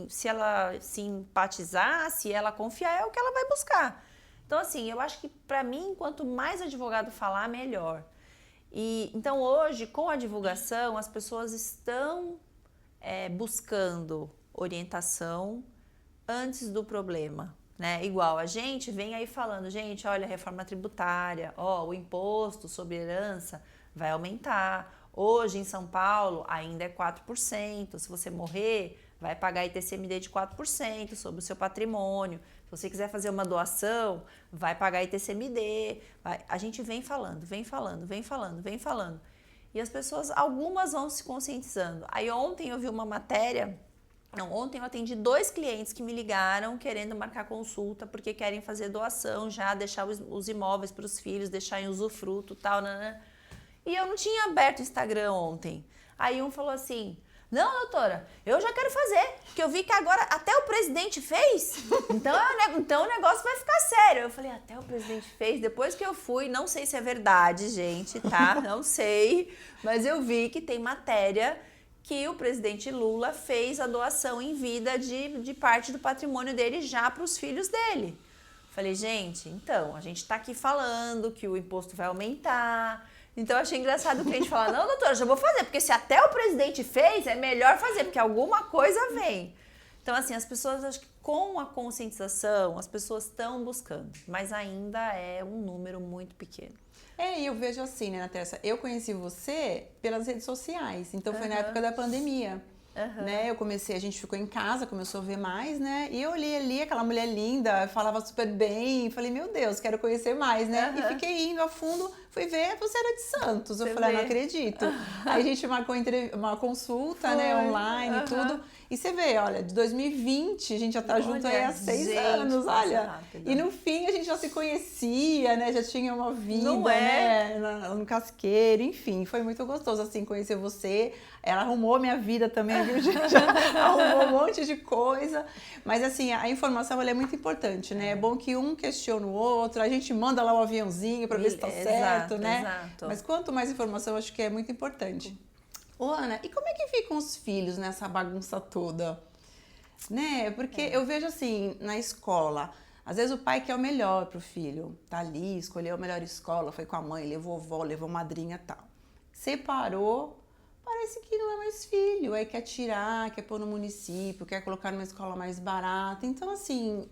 se ela simpatizar, se ela confiar, é o que ela vai buscar. Então, assim, eu acho que para mim, quanto mais advogado falar, melhor. Então, hoje, com a divulgação, as pessoas estão buscando orientação antes do problema, né? Igual a gente vem aí falando, gente, olha, a reforma tributária, o imposto sobre herança vai aumentar. Hoje, em São Paulo, ainda é 4%. Se você morrer, vai pagar ITCMD de 4% sobre o seu patrimônio. Se você quiser fazer uma doação, vai pagar ITCMD. A gente vem falando. E as pessoas, algumas vão se conscientizando. Aí ontem eu vi uma matéria... ontem eu atendi 2 clientes que me ligaram querendo marcar consulta porque querem fazer doação já, deixar os imóveis para os filhos, deixar em usufruto e tal, né? E eu não tinha aberto o Instagram ontem. Aí um falou assim, não, doutora, eu já quero fazer, porque eu vi que agora até o presidente fez, então o negócio vai ficar sério. Eu falei, até o presidente fez? Depois que eu fui, não sei se é verdade, gente, tá? Não sei, mas eu vi que tem matéria que o presidente Lula fez a doação em vida de parte do patrimônio dele já para os filhos dele. Falei, gente, então, a gente está aqui falando que o imposto vai aumentar. Então, eu achei engraçado o cliente falar, não, doutora, já vou fazer, porque se até o presidente fez, é melhor fazer, porque alguma coisa vem. Então, assim, as pessoas, acho que com a conscientização, as pessoas estão buscando, mas ainda é um número muito pequeno.
E eu vejo assim, né, Natércia, eu conheci você pelas redes sociais, então foi na época da pandemia. Né? A gente ficou em casa, começou a ver mais, né? E eu olhei ali aquela mulher linda, falava super bem, falei, meu Deus, quero conhecer mais, né? E fiquei indo a fundo, fui ver, você era de Santos. Eu falei, não acredito. Aí a gente marcou uma consulta, né, online e tudo. E você vê, olha, de 2020 a gente já tá junto aí há 6 anos, olha. E no fim a gente já se conhecia, né? Já tinha uma vida, né? No Casqueiro, enfim, foi muito gostoso, assim, conhecer você. Ela arrumou minha vida também, viu, gente? Arrumou um monte de coisa. Mas, assim, a informação, ela é muito importante, né? É bom que um questiona o outro, a gente manda lá o aviãozinho para ver se tá certo, né?
Exato.
Mas quanto mais informação, eu acho que é muito importante. Ô, Ana, e como é que ficam os filhos nessa bagunça toda? Né? Porque eu vejo, assim, na escola... Às vezes o pai quer o melhor pro filho. Tá ali, escolheu a melhor escola, foi com a mãe, levou vó, levou madrinha e tal. Separou... Parece que não é mais filho, aí quer tirar, quer pôr no município, quer colocar numa escola mais barata. Então, assim,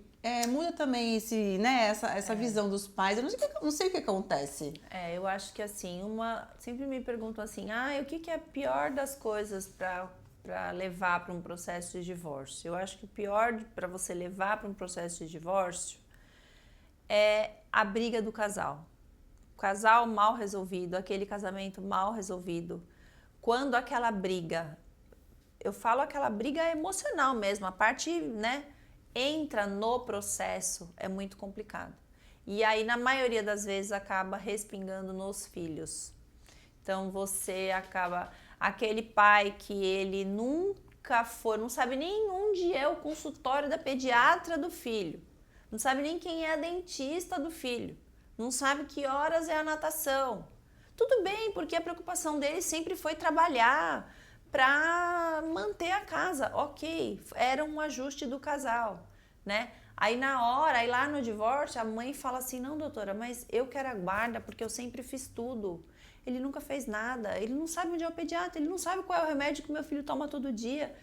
muda também essa visão dos pais. Eu não sei o que acontece.
Eu acho que, assim, sempre me perguntam assim, o que é a pior das coisas para levar para um processo de divórcio? Eu acho que o pior para você levar para um processo de divórcio é a briga do casal. O casal mal resolvido, aquele casamento mal resolvido. Quando aquela briga, eu falo aquela briga emocional mesmo, a parte, né, entra no processo, é muito complicado. E aí, na maioria das vezes, acaba respingando nos filhos. Então, você acaba... Aquele pai que ele nunca foi, não sabe nem onde é o consultório da pediatra do filho, não sabe nem quem é a dentista do filho, não sabe que horas é a natação. Tudo bem, porque a preocupação dele sempre foi trabalhar para manter a casa. Ok, era um ajuste do casal, né? Aí aí lá no divórcio, a mãe fala assim, não, doutora, mas eu quero a guarda porque eu sempre fiz tudo. Ele nunca fez nada, ele não sabe onde é o pediatra, ele não sabe qual é o remédio que meu filho toma todo dia.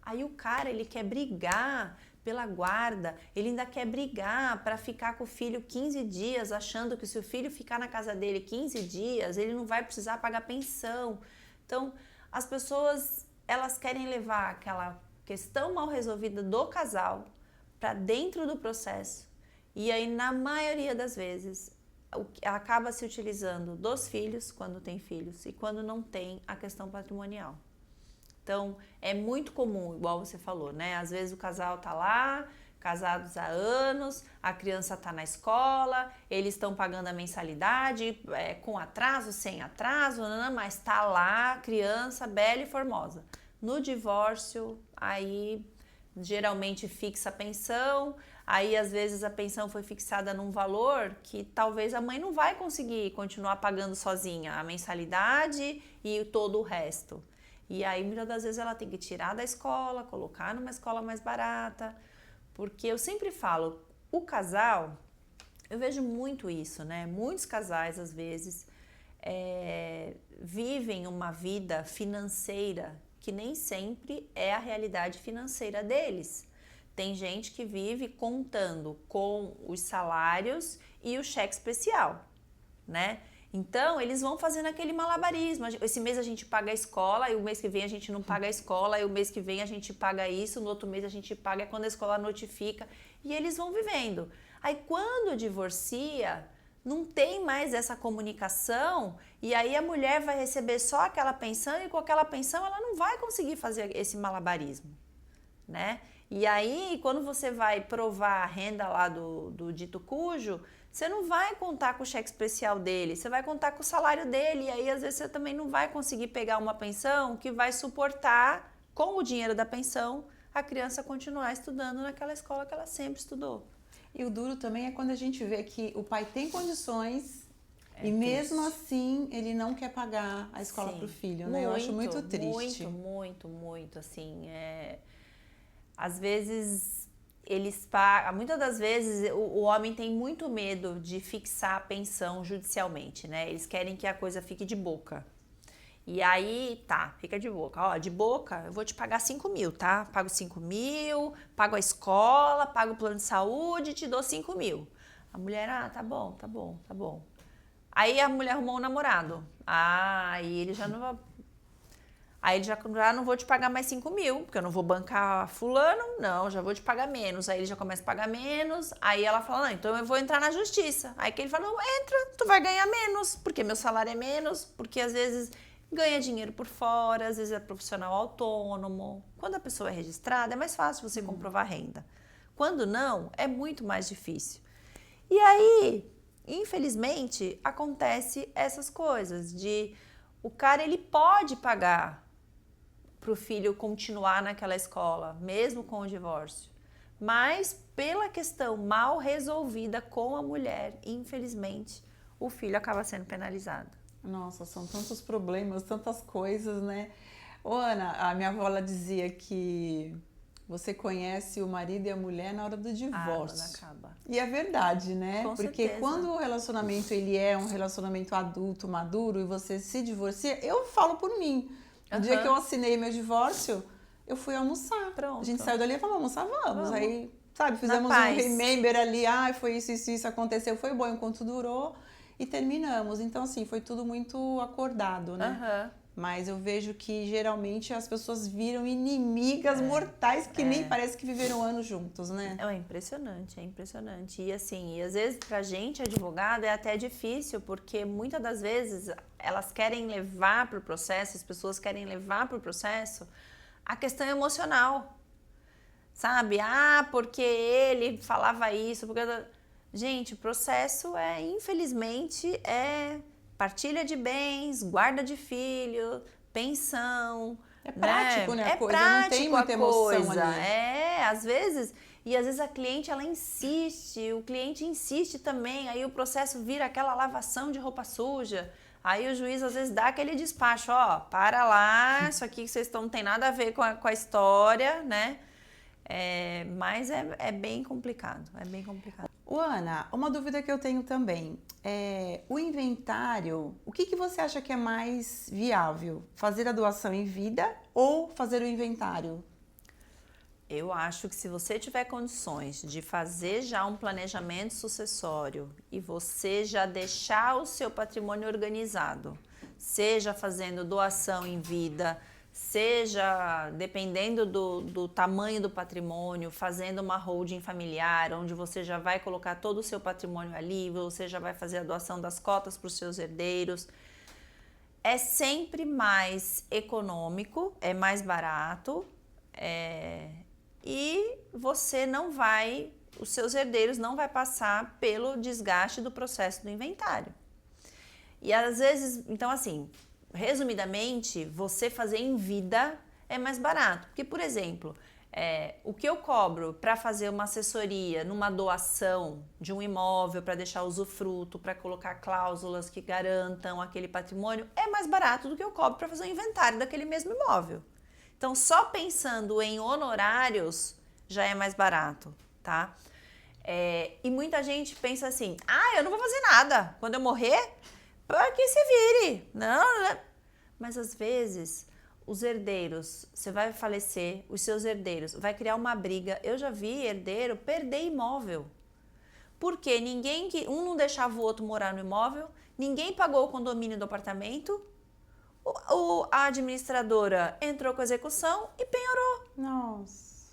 Aí o cara, ele quer brigar pela guarda, ele ainda quer brigar para ficar com o filho 15 dias, achando que se o filho ficar na casa dele 15 dias, ele não vai precisar pagar pensão. Então, as pessoas, elas querem levar aquela questão mal resolvida do casal para dentro do processo. E aí, na maioria das vezes, acaba se utilizando dos filhos, quando tem filhos, e quando não tem, a questão patrimonial. Então, é muito comum, igual você falou, né? Às vezes o casal tá lá, casados há anos, a criança tá na escola, eles estão pagando a mensalidade, com atraso, sem atraso, mas tá lá, criança bela e formosa. No divórcio, aí geralmente fixa a pensão, aí às vezes a pensão foi fixada num valor que talvez a mãe não vai conseguir continuar pagando sozinha a mensalidade e todo o resto. E aí, muitas das vezes, ela tem que tirar da escola, colocar numa escola mais barata. Porque eu sempre falo, o casal, eu vejo muito isso, né? Muitos casais, às vezes, vivem uma vida financeira que nem sempre é a realidade financeira deles. Tem gente que vive contando com os salários e o cheque especial, né? Então, eles vão fazendo aquele malabarismo. Esse mês a gente paga a escola, e o mês que vem a gente não paga a escola, e o mês que vem a gente paga isso, no outro mês a gente paga, é quando a escola notifica. E eles vão vivendo. Aí, quando divorcia, não tem mais essa comunicação, e aí a mulher vai receber só aquela pensão, e com aquela pensão ela não vai conseguir fazer esse malabarismo, né? E aí, quando você vai provar a renda lá do dito cujo, você não vai contar com o cheque especial dele, você vai contar com o salário dele, e aí às vezes você também não vai conseguir pegar uma pensão que vai suportar, com o dinheiro da pensão, a criança continuar estudando naquela escola que ela sempre estudou.
E o duro também é quando a gente vê que o pai tem condições e mesmo assim ele não quer pagar a escola para o filho, né? Eu acho muito triste.
Muito, assim, às vezes eles pagam, muitas das vezes o homem tem muito medo de fixar a pensão judicialmente, né? Eles querem que a coisa fique de boca. E aí, tá, fica de boca. Ó, de boca, eu vou te pagar 5 mil, tá? Pago 5 mil, pago a escola, pago o plano de saúde, te dou 5 mil. A mulher, tá bom. Aí a mulher arrumou um namorado. Aí ele já não vai... Aí ele já não vou te pagar mais 5 mil, porque eu não vou bancar fulano, não, já vou te pagar menos. Aí ele já começa a pagar menos, aí ela fala, não, então eu vou entrar na justiça. Aí que ele fala, não, entra, tu vai ganhar menos, porque meu salário é menos, porque às vezes ganha dinheiro por fora, às vezes é profissional autônomo. Quando a pessoa é registrada, é mais fácil você comprovar renda. Quando não, é muito mais difícil. E aí, infelizmente, acontece essas coisas de o cara, ele pode pagar para o filho continuar naquela escola, mesmo com o divórcio. Mas, pela questão mal resolvida com a mulher, infelizmente, o filho acaba sendo penalizado.
Nossa, são tantos problemas, tantas coisas, né? Ô, Ana, a minha avó ela dizia que você conhece o marido e a mulher na hora do divórcio.
Quando acaba.
E é verdade, né?
Com
Porque
certeza.
quando o relacionamento ele é um relacionamento adulto, maduro, e você se divorcia, eu falo por mim. No dia que eu assinei meu divórcio, eu fui almoçar.
Pronto.
A gente saiu dali e falou, almoçar, vamos. Aí, sabe, fizemos um
paz.
remember ali, foi isso aconteceu, foi bom enquanto durou e terminamos. Então, assim, foi tudo muito acordado, né? Mas eu vejo que geralmente as pessoas viram inimigas mortais que nem parece que viveram anos juntos, né?
É impressionante. E assim, às vezes pra gente, advogado, é até difícil, porque muitas das vezes elas querem levar pro processo, as pessoas querem levar pro processo a questão emocional. Sabe? Porque ele falava isso, porque... Gente, o processo infelizmente, partilha de bens, guarda de filho, pensão.
É prático, né? A coisa
prático,
não tem muita emoção ali.
Às vezes, e às vezes a cliente ela insiste, o cliente insiste também, aí o processo vira aquela lavação de roupa suja. Aí o juiz às vezes dá aquele despacho, para lá, isso aqui que vocês não tem nada a ver com a história, né? Mas é bem complicado,
Ana, uma dúvida que eu tenho também, o inventário, o que você acha que é mais viável? Fazer a doação em vida ou fazer o inventário?
Eu acho que se você tiver condições de fazer já um planejamento sucessório e você já deixar o seu patrimônio organizado, seja fazendo doação em vida, seja, dependendo do tamanho do patrimônio, fazendo uma holding familiar, onde você já vai colocar todo o seu patrimônio ali, você já vai fazer a doação das cotas para os seus herdeiros, é sempre mais econômico, é mais barato, e você não vai, os seus herdeiros não vai passar pelo desgaste do processo do inventário. E às vezes, então assim, resumidamente, você fazer em vida é mais barato. Porque, por exemplo, o que eu cobro para fazer uma assessoria numa doação de um imóvel, para deixar usufruto, para colocar cláusulas que garantam aquele patrimônio, é mais barato do que eu cobro para fazer o inventário daquele mesmo imóvel. Então, só pensando em honorários já é mais barato, tá? E muita gente pensa assim, eu não vou fazer nada. Quando eu morrer, para que se vire. Não. Mas às vezes, os herdeiros, você vai falecer, os seus herdeiros, vai criar uma briga. Eu já vi herdeiro perder imóvel. Porque um não deixava o outro morar no imóvel, ninguém pagou o condomínio do apartamento, a administradora entrou com a execução e penhorou.
Nossa.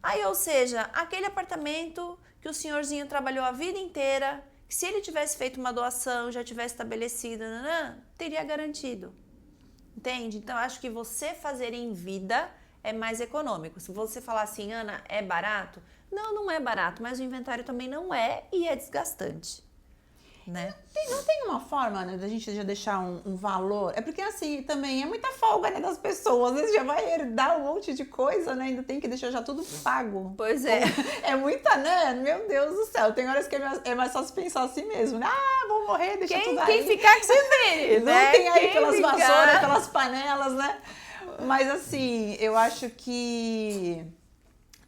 Aí, ou seja, aquele apartamento que o senhorzinho trabalhou a vida inteira, que se ele tivesse feito uma doação, já tivesse estabelecido, teria garantido. Entende? Então, acho que você fazer em vida é mais econômico. Se você falar assim, Ana, é barato? Não é barato, mas o inventário também não é e é desgastante. Né?
Não tem uma forma, né, da gente já deixar um valor? É porque assim, também é muita folga, né, das pessoas. Às vezes já vai herdar um monte de coisa, né? Ainda tem que deixar já tudo pago.
Pois é.
É muita, né? Meu Deus do céu. Tem horas que é mais fácil pensar assim mesmo, né? Vou morrer, deixa tudo aí.
Quem ficar que se vire, né?
Não tem aí pelas vassouras, pelas panelas, né? Mas assim, eu acho que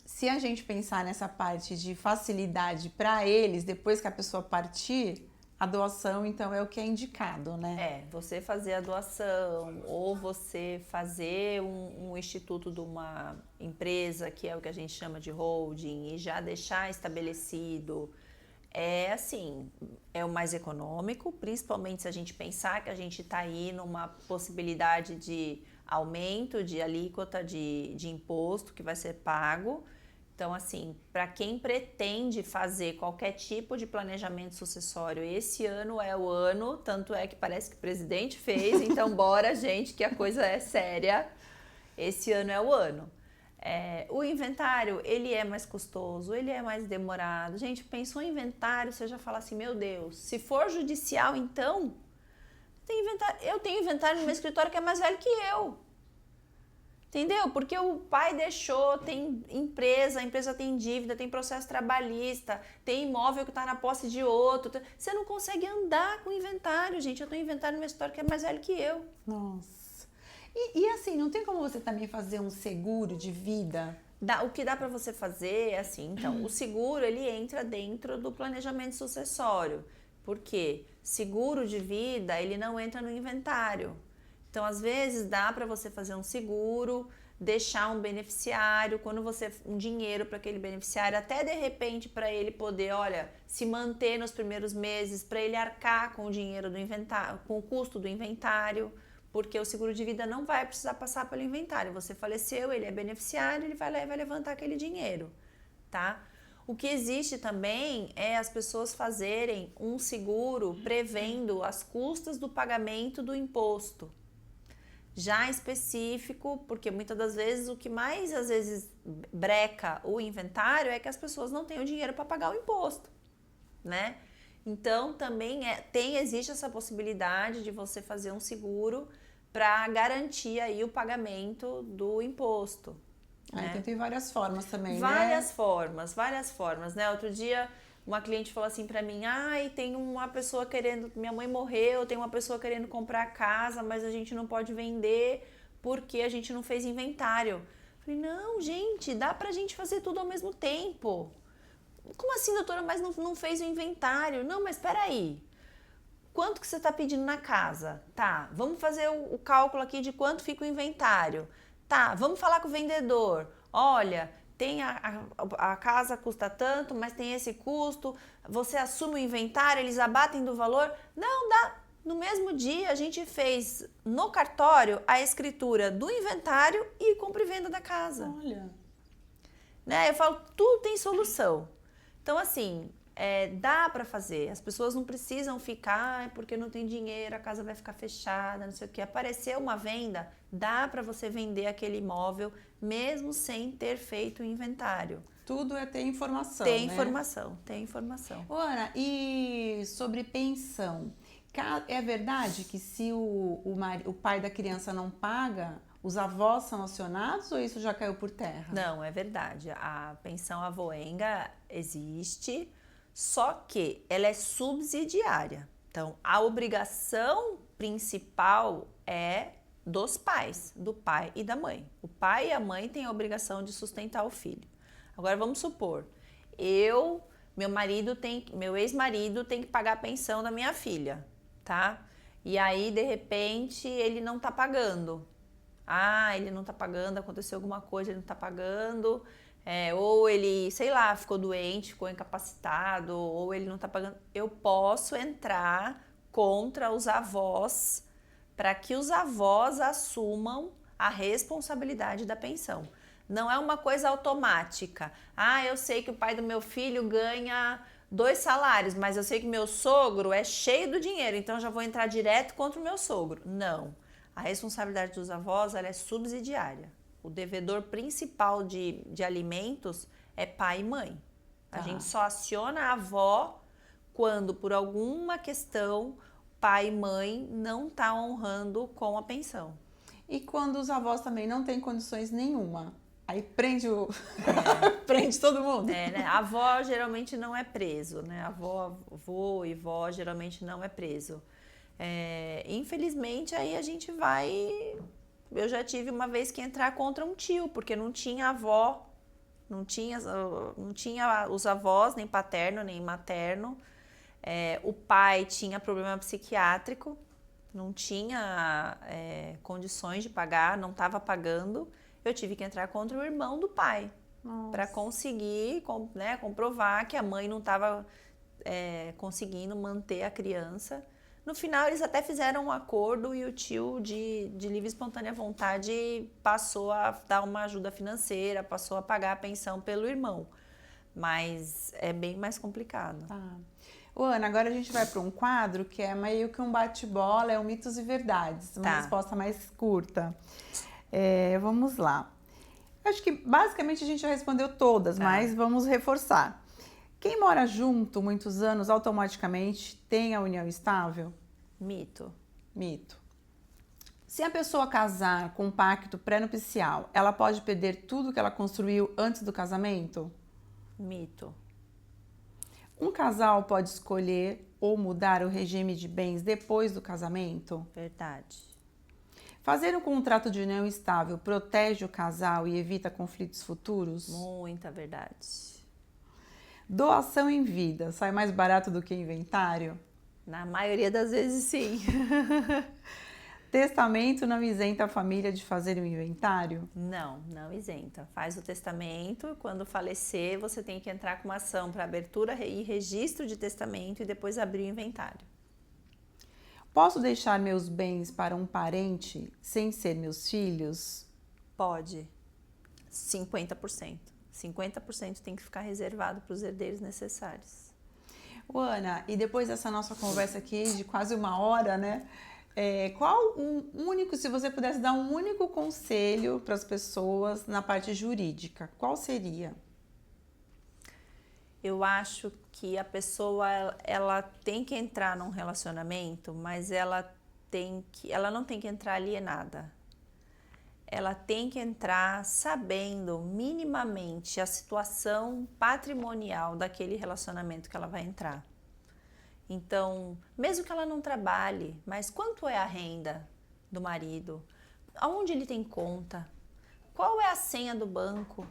se a gente pensar nessa parte de facilidade para eles, depois que a pessoa partir, a doação, então, é o que é indicado, né?
Você fazer a doação ou você fazer um instituto de uma empresa, que é o que a gente chama de holding, e já deixar estabelecido, é o mais econômico, principalmente se a gente pensar que a gente está aí numa possibilidade de aumento de alíquota de imposto que vai ser pago. Então, assim, para quem pretende fazer qualquer tipo de planejamento sucessório, esse ano é o ano, tanto é que parece que o presidente fez, então bora, gente, que a coisa é séria. Esse ano é o ano. O inventário, ele é mais custoso, ele é mais demorado. Gente, pensou em inventário, você já fala assim, meu Deus, se for judicial, então, eu tenho inventário no meu escritório que é mais velho que eu. Entendeu? Porque o pai deixou, tem empresa, a empresa tem dívida, tem processo trabalhista, tem imóvel que está na posse de outro. Você não consegue andar com inventário, gente. Eu tenho inventário no meu escritório que é mais velho que eu.
Nossa. E assim, não tem como você também fazer um seguro de vida?
O que dá para você fazer é assim, então, o seguro ele entra dentro do planejamento sucessório. Por quê? Seguro de vida, ele não entra no inventário. Então, às vezes, dá para você fazer um seguro, deixar um beneficiário, um dinheiro para aquele beneficiário, até de repente para ele poder, se manter nos primeiros meses, para ele arcar com o dinheiro do inventário, com o custo do inventário, porque o seguro de vida não vai precisar passar pelo inventário. Você faleceu, ele é beneficiário, ele vai lá e vai levantar aquele dinheiro, tá? O que existe também é as pessoas fazerem um seguro prevendo as custas do pagamento do imposto. Já específico, porque muitas das vezes o que mais às vezes breca o inventário é que as pessoas não têm o dinheiro para pagar o imposto, né? Então também existe essa possibilidade de você fazer um seguro para garantir aí o pagamento do imposto. Né?
Então tem várias formas também,
várias formas, né? Outro dia uma cliente falou assim pra mim, tem uma pessoa querendo, minha mãe morreu, tem uma pessoa querendo comprar a casa, mas a gente não pode vender porque a gente não fez inventário. Falei, não, gente, dá pra gente fazer tudo ao mesmo tempo. Como assim, doutora, mas não fez o inventário? Não, mas peraí, quanto que você tá pedindo na casa? Tá, vamos fazer o cálculo aqui de quanto fica o inventário. Tá, vamos falar com o vendedor. Olha, tem a casa custa tanto, mas tem esse custo, você assume o inventário, eles abatem do valor. Não, dá. No mesmo dia, a gente fez no cartório a escritura do inventário e compra e venda da casa.
Olha.
Né? Eu falo, tudo tem solução. Então, assim, dá para fazer. As pessoas não precisam ficar, porque não tem dinheiro, a casa vai ficar fechada, não sei o quê. Apareceu uma venda, dá para você vender aquele imóvel, mesmo sem ter feito o inventário.
Tudo é ter informação,
Tem
né?
informação, tem informação.
Ana, e sobre pensão? É verdade que se o pai da criança não paga, os avós são acionados ou isso já caiu por terra?
Não, é verdade. A pensão avoenga existe, só que ela é subsidiária. Então, a obrigação principal é dos pais, do pai e da mãe. O pai e a mãe têm a obrigação de sustentar o filho. Agora, vamos supor, meu ex-marido tem que pagar a pensão da minha filha, tá? E aí, de repente, ele não tá pagando. Ele não tá pagando, aconteceu alguma coisa, ele não tá pagando, ou ele, sei lá, ficou doente, ficou incapacitado, ou ele não tá pagando. Eu posso entrar contra os avós para que os avós assumam a responsabilidade da pensão. Não é uma coisa automática. Eu sei que o pai do meu filho ganha 2 salários, mas eu sei que meu sogro é cheio do dinheiro, então eu já vou entrar direto contra o meu sogro. Não. A responsabilidade dos avós ela é subsidiária. O devedor principal de alimentos é pai e mãe. A gente só aciona a avó quando, por alguma questão, pai e mãe não tá honrando com a pensão.
E quando os avós também não têm condições nenhuma? Aí prende prende todo mundo.
Né? A avó geralmente não é preso, né? Avô e vó geralmente não é preso. Infelizmente, aí a gente vai... Eu já tive uma vez que entrar contra um tio, porque não tinha avó, não tinha os avós, nem paterno, nem materno. O pai tinha problema psiquiátrico, não tinha condições de pagar, não estava pagando. Eu tive que entrar contra o irmão do pai, para conseguir comprovar que a mãe não estava conseguindo manter a criança. No final, eles até fizeram um acordo e o tio, de livre e espontânea vontade, passou a dar uma ajuda financeira, passou a pagar a pensão pelo irmão. Mas é bem mais complicado.
Ana, agora a gente vai para um quadro que é meio que um bate-bola, é um mitos e verdades, uma resposta mais curta. Vamos lá. Acho que basicamente a gente já respondeu todas, mas vamos reforçar. Quem mora junto muitos anos automaticamente tem a união estável?
Mito.
Se a pessoa casar com um pacto pré-nupcial, ela pode perder tudo que ela construiu antes do casamento?
Mito.
Um casal pode escolher ou mudar o regime de bens depois do casamento?
Verdade.
Fazer um contrato de união estável protege o casal e evita conflitos futuros?
Muita verdade.
Doação em vida sai mais barato do que inventário?
Na maioria das vezes, sim.
Testamento não isenta a família de fazer um inventário?
Não isenta. Faz o testamento, quando falecer, você tem que entrar com uma ação para abertura e registro de testamento e depois abrir o inventário.
Posso deixar meus bens para um parente sem ser meus filhos?
Pode. 50%. 50% tem que ficar reservado para os herdeiros necessários.
Ana, e depois dessa nossa conversa aqui de quase 1 hora, né? Qual se você pudesse dar um único conselho para as pessoas na parte jurídica, qual seria?
Eu acho que a pessoa ela tem que entrar num relacionamento, mas ela não tem que entrar alienada. Ela tem que entrar sabendo minimamente a situação patrimonial daquele relacionamento que ela vai entrar. Então, mesmo que ela não trabalhe, mas quanto é a renda do marido? Aonde ele tem conta? Qual é a senha do banco?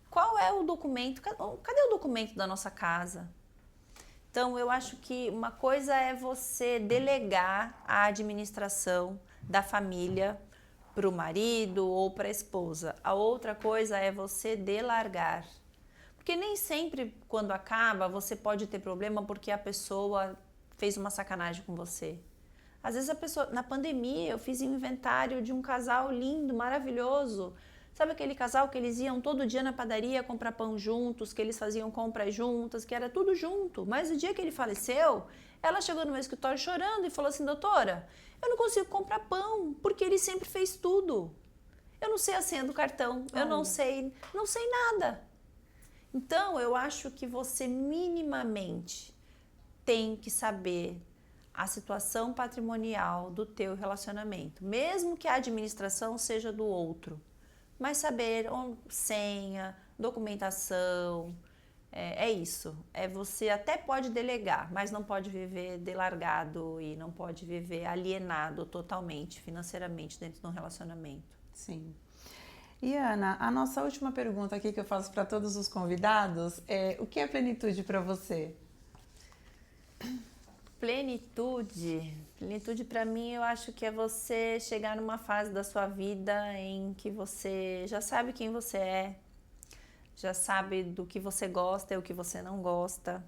Qual é o documento? Cadê o documento da nossa casa? Então, eu acho que uma coisa é você delegar a administração da família para o marido ou para a esposa. A outra coisa é você delargar. Porque nem sempre, quando acaba, você pode ter problema porque a pessoa fez uma sacanagem com você. Às vezes a pessoa... Na pandemia, eu fiz um inventário de um casal lindo, maravilhoso. Sabe aquele casal que eles iam todo dia na padaria comprar pão juntos, que eles faziam compras juntas, que era tudo junto. Mas o dia que ele faleceu, ela chegou no meu escritório chorando e falou assim, doutora, eu não consigo comprar pão, porque ele sempre fez tudo. Eu não sei a senha do cartão, eu não sei nada. Então, eu acho que você minimamente tem que saber a situação patrimonial do teu relacionamento, mesmo que a administração seja do outro. Mas saber senha, documentação, é isso. Você até pode delegar, mas não pode viver delargado e não pode viver alienado totalmente, financeiramente, dentro de um relacionamento.
Sim. E Ana, a nossa última pergunta aqui que eu faço para todos os convidados é: o que é plenitude para você?
Plenitude para mim eu acho que é você chegar numa fase da sua vida em que você já sabe quem você é, já sabe do que você gosta e o que você não gosta,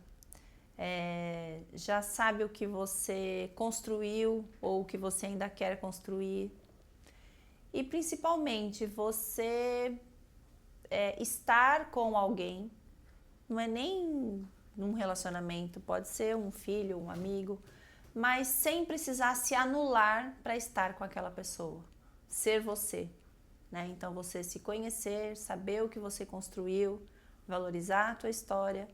já sabe o que você construiu ou o que você ainda quer construir. E principalmente você estar com alguém, não é nem num relacionamento, pode ser um filho, um amigo, mas sem precisar se anular para estar com aquela pessoa, ser você, né? Então você se conhecer, saber o que você construiu, valorizar a tua história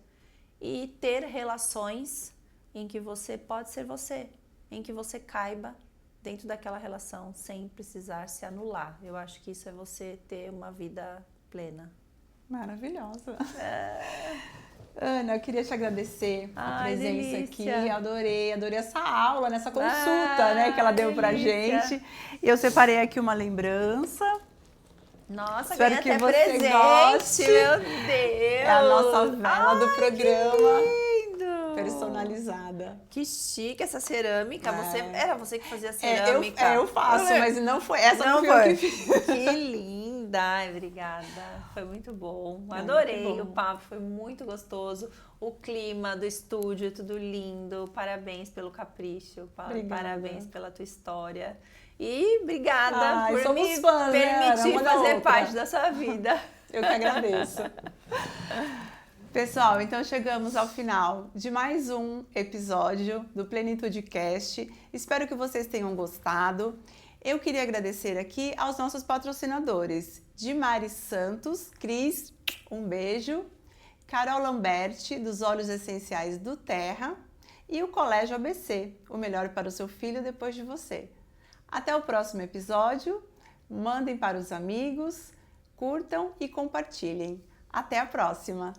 e ter relações em que você pode ser você, em que você caiba dentro daquela relação sem precisar se anular. Eu acho que isso é você ter uma vida plena.
Maravilhosa. Ana, eu queria te agradecer a presença aqui. Adorei essa aula, nessa consulta, né, que ela deu pra gente. E eu separei aqui uma lembrança.
Nossa,
espero que
até
você
presente,
goste.
Meu Deus!
É a nossa vela do programa.
Que lindo!
Personalizada.
Que chique essa cerâmica. Era você que fazia cerâmica?
Eu faço, mas não foi. Essa não foi eu que fiz.
Que linda! Ai, obrigada. Foi muito bom. Adorei. O papo foi muito gostoso. O clima do estúdio, tudo lindo. Parabéns pelo capricho. Parabéns pela tua história. E obrigada por me permitir fazer parte da sua vida.
Eu que agradeço. Pessoal, então chegamos ao final de mais um episódio do Plenitude Cast. Espero que vocês tenham gostado. Eu queria agradecer aqui aos nossos patrocinadores, Dimari Santos, Cris, um beijo, Carol Lamberti, dos Óleos Essenciais do Terra, e o Colégio ABC, o melhor para o seu filho depois de você. Até o próximo episódio, mandem para os amigos, curtam e compartilhem. Até a próxima!